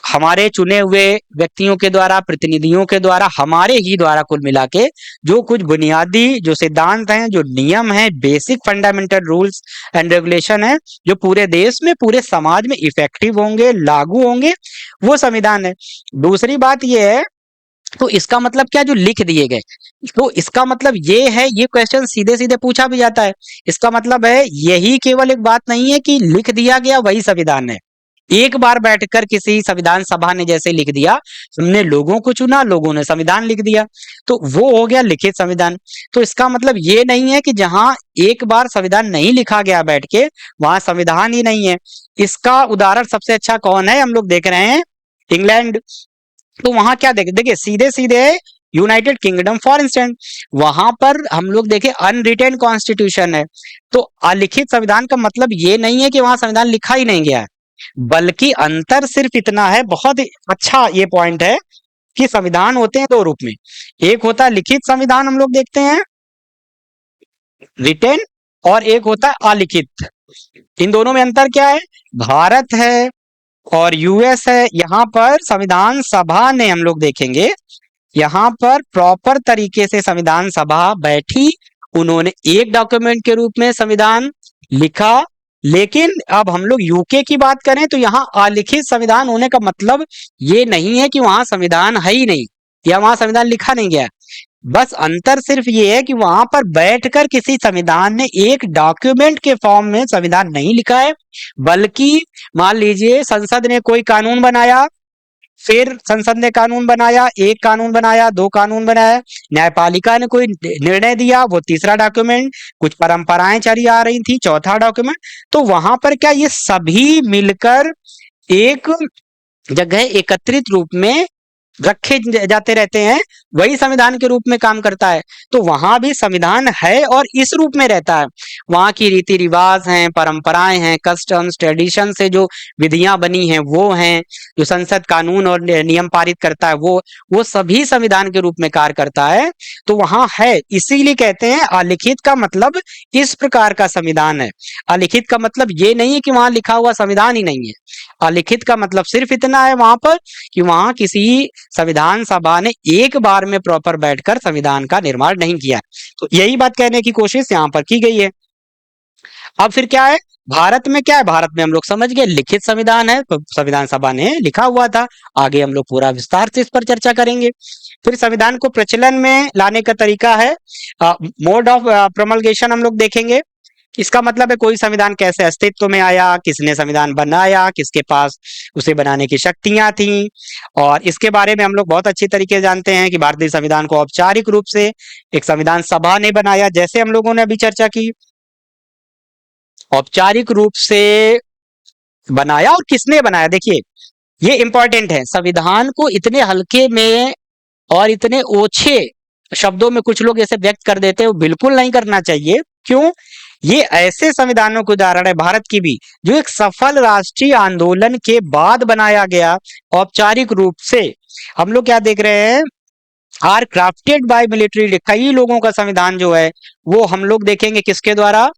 हमारे चुने हुए व्यक्तियों के द्वारा, प्रतिनिधियों के द्वारा, हमारे ही द्वारा, कुल मिला के जो कुछ बुनियादी जो सिद्धांत हैं, जो नियम हैं, basic fundamental rules and regulation है, जो पूरे देश में, पूरे समाज में इफेक्टिव होंगे, लागू होंगे, वो संविधान है। दूसरी बात ये है, तो इसका मतलब क्या, जो लिख दिए गए, तो इसका मतलब ये है, ये क्वेश्चन सीधे सीधे पूछा भी जाता है, इसका मतलब है यही केवल एक बात नहीं है कि लिख दिया गया वही संविधान है। एक बार बैठकर किसी संविधान सभा ने जैसे लिख दिया, हमने लोगों को चुना, लोगों ने संविधान लिख दिया, तो वो हो गया लिखित संविधान। तो इसका मतलब ये नहीं है कि जहां एक बार संविधान नहीं लिखा गया बैठ के, वहां संविधान ही नहीं है। इसका उदाहरण सबसे अच्छा कौन है, हम लोग देख रहे हैं इंग्लैंड। तो वहां क्या देखिए सीधे सीधे यूनाइटेड किंगडम फॉर इंस्टेंट, वहां पर हम लोग देखे अनरिटेन कॉन्स्टिट्यूशन है। तो अलिखित संविधान का मतलब ये नहीं है कि वहां संविधान लिखा ही नहीं गया है, बल्कि अंतर सिर्फ इतना है, बहुत ही अच्छा ये पॉइंट है, कि संविधान होते हैं दो रूप में, एक होता है लिखित संविधान हम लोग देखते हैं रिटेन, और एक होता है अलिखित। इन दोनों में अंतर क्या है, भारत है और यूएस है, यहाँ पर संविधान सभा ने, हम लोग देखेंगे यहाँ पर प्रॉपर तरीके से संविधान सभा बैठी, उन्होंने एक डॉक्यूमेंट के रूप में संविधान लिखा। लेकिन अब हम लोग यूके की बात करें तो यहाँ अलिखित संविधान होने का मतलब ये नहीं है कि वहां संविधान है ही नहीं, या वहां संविधान लिखा नहीं गया, बस अंतर सिर्फ ये है कि वहां पर बैठकर किसी संविधान ने एक डॉक्यूमेंट के फॉर्म में संविधान नहीं लिखा है, बल्कि मान लीजिए संसद ने कोई कानून बनाया, फिर संसद ने कानून बनाया, एक कानून बनाया, दो कानून बनाया, न्यायपालिका ने कोई निर्णय दिया, वो तीसरा डॉक्यूमेंट, कुछ परंपराएं चली आ रही थी, चौथा डॉक्यूमेंट। तो वहां पर क्या ये सभी मिलकर एक जगह एकत्रित रूप में रखे जाते रहते हैं, वही संविधान के रूप में काम करता है। तो वहां भी संविधान है और इस रूप में रहता है, वहां की रीति रिवाज हैं, परंपराएं हैं, कस्टम्स ट्रेडिशन से जो विधियां बनी हैं वो हैं, जो संसद कानून और नियम पारित करता है वो सभी संविधान के रूप में कार्य करता है। तो वहां है, इसीलिए कहते हैं अलिखित का मतलब इस प्रकार का संविधान है। अलिखित का मतलब ये नहीं है कि वहां लिखा हुआ संविधान ही नहीं है, अलिखित का मतलब सिर्फ इतना है वहां पर कि वहां किसी संविधान सभा ने एक बार में प्रॉपर बैठकर संविधान का निर्माण नहीं किया। तो यही बात कहने की कोशिश यहाँ पर की गई है। अब फिर क्या है, भारत में क्या है, भारत में हम लोग समझ गए लिखित संविधान है, तो संविधान सभा ने लिखा हुआ था। आगे हम लोग पूरा विस्तार से इस पर चर्चा करेंगे। फिर संविधान को प्रचलन में लाने का तरीका है, मोड ऑफ प्रोमलगेशन हम लोग देखेंगे। इसका मतलब है कोई संविधान कैसे अस्तित्व में आया, किसने संविधान बनाया, किसके पास उसे बनाने की शक्तियां थी, और इसके बारे में हम लोग बहुत अच्छी तरीके से जानते हैं कि भारतीय संविधान को औपचारिक रूप से एक संविधान सभा ने बनाया, जैसे हम लोगों ने अभी चर्चा की, औपचारिक रूप से बनाया। और किसने बनाया, देखिए ये इंपॉर्टेंट है, संविधान को इतने हल्के में और इतने ओछे शब्दों में कुछ लोग ऐसे व्यक्त कर देते हैं, वो बिल्कुल नहीं करना चाहिए। क्यों, ये ऐसे संविधानों का उदाहरण है भारत की भी, जो एक सफल राष्ट्रीय आंदोलन के बाद बनाया गया औपचारिक रूप से। हम लोग क्या देख रहे हैं, आर क्राफ्टेड बाय मिलिट्री, कई लोगों का संविधान जो है वो हम लोग देखेंगे किसके द्वारा,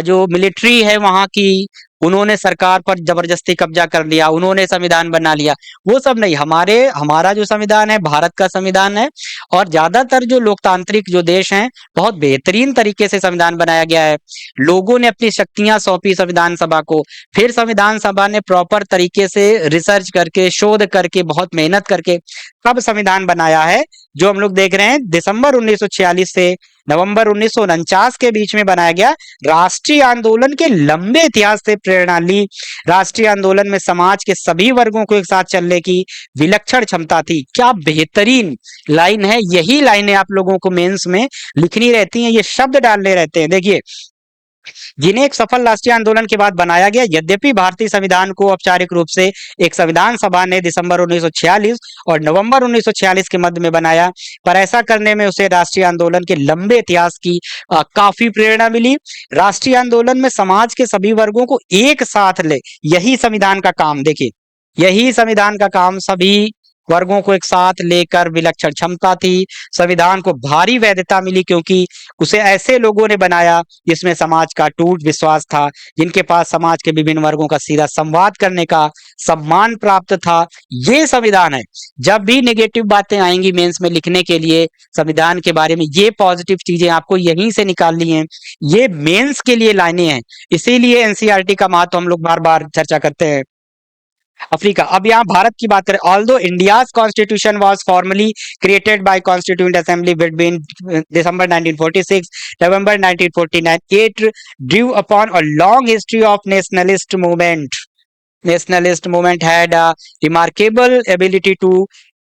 जो मिलिट्री है वहां की, उन्होंने सरकार पर जबरदस्ती कब्जा कर लिया, उन्होंने संविधान बना लिया, वो सब नहीं। हमारा जो संविधान है भारत का संविधान है, और ज्यादातर जो लोकतांत्रिक जो देश हैं, बहुत बेहतरीन तरीके से संविधान बनाया गया है। लोगों ने अपनी शक्तियां सौंपी संविधान सभा को, फिर संविधान सभा ने प्रॉपर तरीके से रिसर्च करके, शोध करके, बहुत मेहनत करके तब संविधान बनाया है, जो हम लोग देख रहे हैं दिसंबर 1946 से नवंबर 1949 के बीच में बनाया गया। राष्ट्रीय आंदोलन के लंबे इतिहास से प्रेरणा ली, राष्ट्रीय आंदोलन में समाज के सभी वर्गों को एक साथ चलने की विलक्षण क्षमता थी। क्या बेहतरीन लाइन है, यही लाइनें आप लोगों को मेंस में लिखनी रहती हैं, ये शब्द डालने रहते हैं। देखिए जिन्हें एक सफल राष्ट्रीय आंदोलन के बाद बनाया गया। यद्यपि भारतीय संविधान को औपचारिक रूप से एक संविधान सभा ने दिसंबर 1946 और नवंबर 1946 के मध्य में बनाया, पर ऐसा करने में उसे राष्ट्रीय आंदोलन के लंबे इतिहास की काफी प्रेरणा मिली। राष्ट्रीय आंदोलन में समाज के सभी वर्गों को एक साथ ले, यही संविधान का काम। देखिए, यही संविधान का काम, सभी वर्गों को एक साथ लेकर विलक्षण क्षमता थी। संविधान को भारी वैधता मिली क्योंकि उसे ऐसे लोगों ने बनाया जिसमें समाज का टूट विश्वास था, जिनके पास समाज के विभिन्न वर्गों का सीधा संवाद करने का सम्मान प्राप्त था। ये संविधान है। जब भी नेगेटिव बातें आएंगी मेंस में लिखने के लिए संविधान के बारे में, ये पॉजिटिव चीजें आपको यहीं से निकालनी है। ये मेंस के लिए लाइनें हैं, इसीलिए एनसीईआरटी का महत्व हम लोग बार बार चर्चा करते हैं। अफ्रीका, अब यहाँ भारत की बात करें, although India's constitution was formally created by constituent assembly between December 1946 November 1949, it Drew upon a long history of nationalist movement. Nationalist movement had a remarkable ability to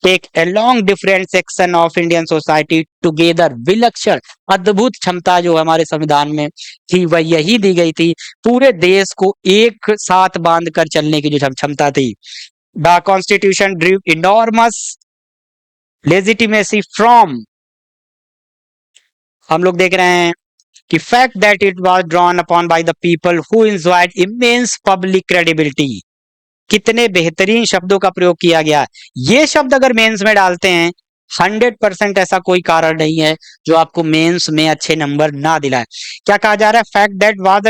take along different section of Indian society together। विलक्षण अद्भुत क्षमता जो हमारे संविधान में थी वह यही दी गई थी, पूरे देश को एक साथ बांध कर चलने की जो क्षमता थी। The Constitution drew enormous legitimacy from, हम लोग देख रहे हैं कि fact that it was drawn upon by the people who enjoyed immense public credibility। कितने बेहतरीन शब्दों का प्रयोग किया गया है। ये शब्द अगर मेंस में डालते हैं, 100% ऐसा कोई कारण नहीं है जो आपको मेंस में अच्छे नंबर ना दिलाए। क्या कहा जा रहा है? Fact that was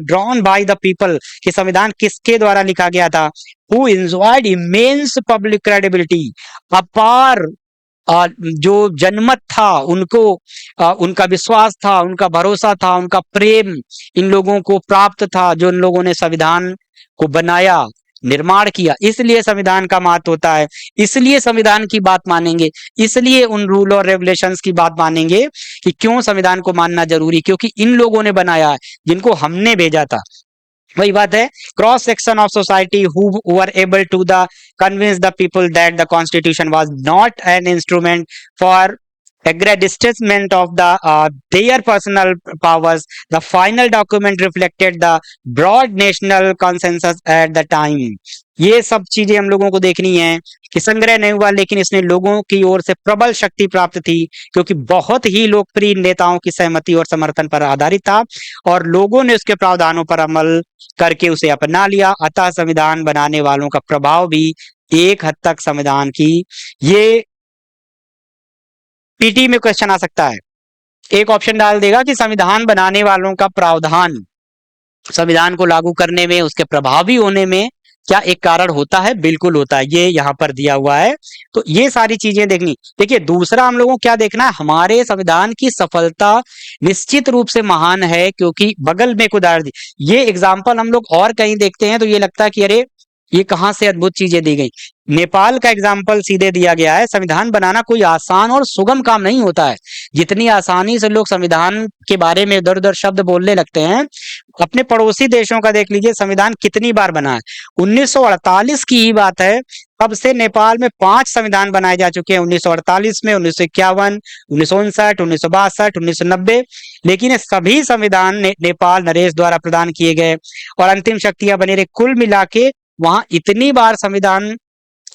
drawn by the people, कि संविधान किसके द्वारा लिखा गया था? Who enjoyed immense public credibility, अपार जो जनमत था, उनको उनका विश्वास था, उनका भरोसा था, उनका प्रेम इन लोगों को प्राप्त था, जो इन लोगों ने संविधान को बनाया, निर्माण किया। इसलिए संविधान का महत्व होता है, इसलिए संविधान की बात मानेंगे, इसलिए उन रूल और रेगुलेशंस की बात मानेंगे कि क्यों संविधान को मानना जरूरी, क्योंकि इन लोगों ने बनाया है, जिनको हमने भेजा था। वही बात है, cross section of society who were able to the convince the people that the constitution was not an instrument for aggrandizement of their personal powers। The final document reflected the broad national consensus at the time। ये सब चीजें हम लोगों को देखनी है कि संग्रह नहीं हुआ, लेकिन इसने लोगों की ओर से प्रबल शक्ति प्राप्त थी, क्योंकि बहुत ही लोकप्रिय नेताओं की सहमति और समर्थन पर आधारित था, और लोगों ने उसके प्रावधानों पर अमल करके उसे अपना लिया। अतः संविधान बनाने वालों का प्रभाव भी एक हद तक संविधान की, ये पीटी में क्वेश्चन आ सकता है, एक ऑप्शन डाल देगा कि संविधान बनाने वालों का प्रावधान संविधान को लागू करने में, उसके प्रभावी होने में क्या एक कारण होता है? बिल्कुल होता है, ये यहाँ पर दिया हुआ है। तो ये सारी चीजें देखनी। देखिए, दूसरा हम लोगों को क्या देखना है, हमारे संविधान की सफलता निश्चित रूप से महान है, क्योंकि बगल में एक उदाहरण दी। ये एग्जाम्पल हम लोग और कहीं देखते हैं तो ये लगता है कि अरे ये कहाँ से अद्भुत चीजें दी गई। नेपाल का एग्जाम्पल सीधे दिया गया है। संविधान बनाना कोई आसान और सुगम काम नहीं होता है। जितनी आसानी से लोग संविधान के बारे में इधर उधर शब्द बोलने लगते हैं, अपने पड़ोसी देशों का देख लीजिए, संविधान कितनी बार बना है। 1948 की ही बात है, तब से नेपाल में 5 संविधान बनाए जा चुके हैं। 1948 में, 1951, 1959, 1962, 1990। लेकिन ये सभी संविधान नेपाल नरेश द्वारा प्रदान किए गए और अंतिम शक्तियां बने रहे। कुल मिला के वहां इतनी बार संविधान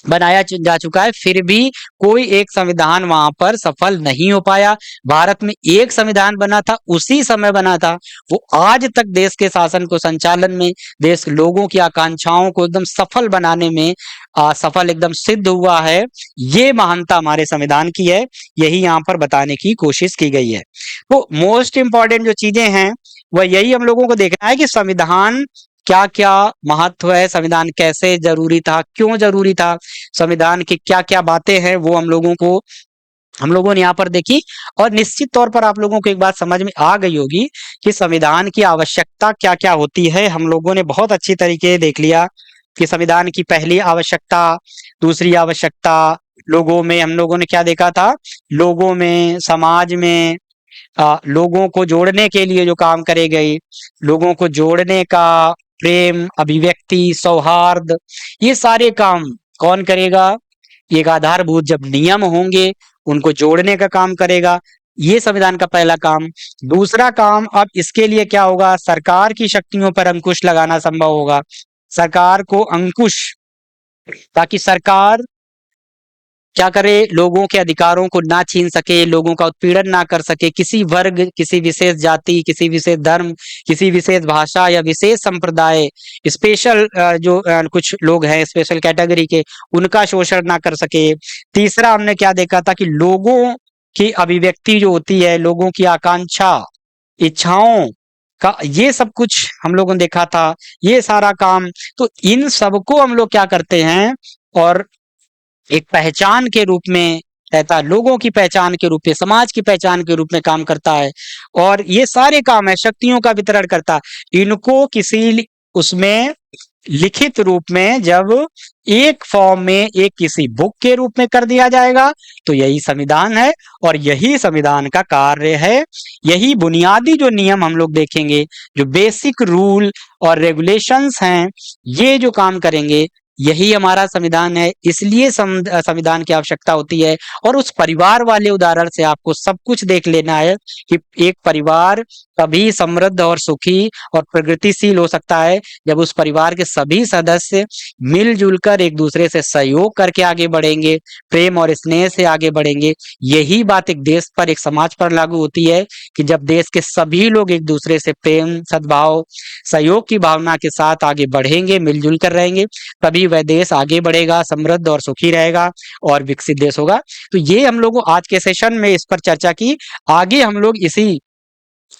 बनाया जा चुका है, फिर भी कोई एक संविधान वहां पर सफल नहीं हो पाया। भारत में एक संविधान बना था, उसी समय बना था, वो आज तक देश के शासन को संचालन में, देश लोगों की आकांक्षाओं को एकदम सफल बनाने में सफल एकदम सिद्ध हुआ है। ये महानता हमारे संविधान की है, यही यहाँ पर बताने की कोशिश की गई है। तो मोस्ट इंपॉर्टेंट जो चीजें हैं वह यही हम लोगों को देखना है कि संविधान क्या क्या महत्व है, संविधान कैसे जरूरी था, क्यों जरूरी था, संविधान की क्या क्या बातें हैं वो हम लोगों ने यहाँ पर देखी। और निश्चित तौर पर आप लोगों को एक बात समझ में आ गई होगी कि संविधान की आवश्यकता क्या क्या होती है। हम लोगों ने बहुत अच्छी तरीके देख लिया कि संविधान की पहली आवश्यकता, दूसरी आवश्यकता, लोगों में हम लोगों ने क्या देखा था, लोगों में, समाज में लोगों को जोड़ने के लिए जो काम करे गए, लोगों को जोड़ने का प्रेम, अभिव्यक्ति, सौहार्द, ये सारे काम कौन करेगा? एक आधारभूत जब नियम होंगे, उनको जोड़ने का काम करेगा, ये संविधान का पहला काम। दूसरा काम, अब इसके लिए क्या होगा, सरकार की शक्तियों पर अंकुश लगाना संभव होगा। सरकार को अंकुश, ताकि सरकार क्या करे, लोगों के अधिकारों को ना छीन सके, लोगों का उत्पीड़न ना कर सके, किसी वर्ग, किसी विशेष जाति, किसी विशेष धर्म, किसी विशेष भाषा या विशेष संप्रदाय, स्पेशल जो कुछ लोग हैं स्पेशल कैटेगरी के, उनका शोषण ना कर सके। तीसरा हमने क्या देखा था कि लोगों की अभिव्यक्ति जो होती है, लोगों की आकांक्षा, इच्छाओं का, ये सब कुछ हम लोगों ने देखा था। ये सारा काम, तो इन सबको हम लोग क्या करते हैं, और एक पहचान के रूप में रहता है, लोगों की पहचान के रूप में, समाज की पहचान के रूप में काम करता है। और ये सारे काम है, शक्तियों का वितरण करता है। इनको किसी उसमें लिखित रूप में जब एक फॉर्म में, एक किसी बुक के रूप में कर दिया जाएगा, तो यही संविधान है और यही संविधान का कार्य है। यही बुनियादी जो नियम हम लोग देखेंगे, जो बेसिक रूल और रेगुलेशंस हैं, ये जो काम करेंगे, यही हमारा संविधान है। इसलिए संविधान की आवश्यकता होती है। और उस परिवार वाले उदाहरण से आपको सब कुछ देख लेना है कि एक परिवार तभी समृद्ध और सुखी और प्रगतिशील हो सकता है जब उस परिवार के सभी सदस्य मिलजुल कर एक दूसरे से सहयोग करके आगे बढ़ेंगे, प्रेम और स्नेह से आगे बढ़ेंगे। यही बात एक देश पर, एक समाज पर लागू होती है कि जब देश के सभी लोग एक दूसरे से प्रेम, सद्भाव, सहयोग की भावना के साथ आगे बढ़ेंगे, मिलजुल कर रहेंगे, तभी वह देश आगे बढ़ेगा, समृद्ध और सुखी रहेगा और विकसित देश होगा। तो ये हम लोगों आज के सेशन में इस पर चर्चा की। आगे हम लोग इसी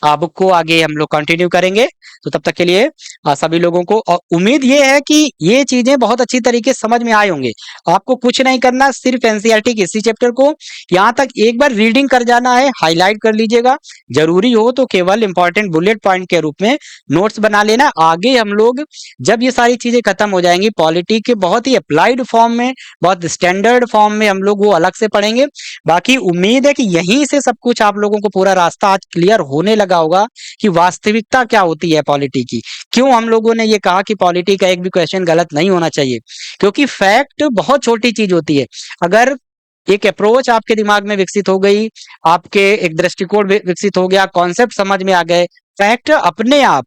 बुक को आगे हम लोग कंटिन्यू करेंगे। तो तब तक के लिए सभी लोगों को, और उम्मीद ये है कि ये चीजें बहुत अच्छी तरीके से समझ में आए होंगे। आपको कुछ नहीं करना, सिर्फ एनसीईआरटी के इसी चैप्टर को यहाँ तक एक बार रीडिंग कर जाना है, हाईलाइट कर लीजिएगा। जरूरी हो तो केवल इंपॉर्टेंट बुलेट पॉइंट के रूप में नोट्स बना लेना। आगे हम लोग जब ये सारी चीजें खत्म हो जाएंगी, पॉलिटी के बहुत ही अप्लाइड फॉर्म में, बहुत स्टैंडर्ड फॉर्म में हम लोग वो अलग से पढ़ेंगे। बाकी उम्मीद है कि यहीं से सब कुछ आप लोगों को पूरा रास्ता आज क्लियर होने लगा होगा कि वास्तविकता क्या होती है पॉलिटी की। क्यों हम लोगों ने ये कहा कि पॉलिटी का एक भी क्वेश्चन गलत नहीं होना चाहिए, क्योंकि फैक्ट बहुत छोटी चीज होती है। अगर एक अप्रोच आपके दिमाग में विकसित हो गई, आपके एक दृष्टिकोण विकसित हो गया, कॉन्सेप्ट समझ में आ गए, फैक्ट अपने आप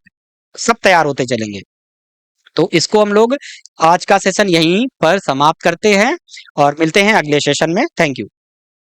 सब तैयार होते चलेंगे। तो इसको हम लोग आज का सेशन यहीं पर समाप्त करते हैं और मिलते हैं अगले सेशन में। Thank you.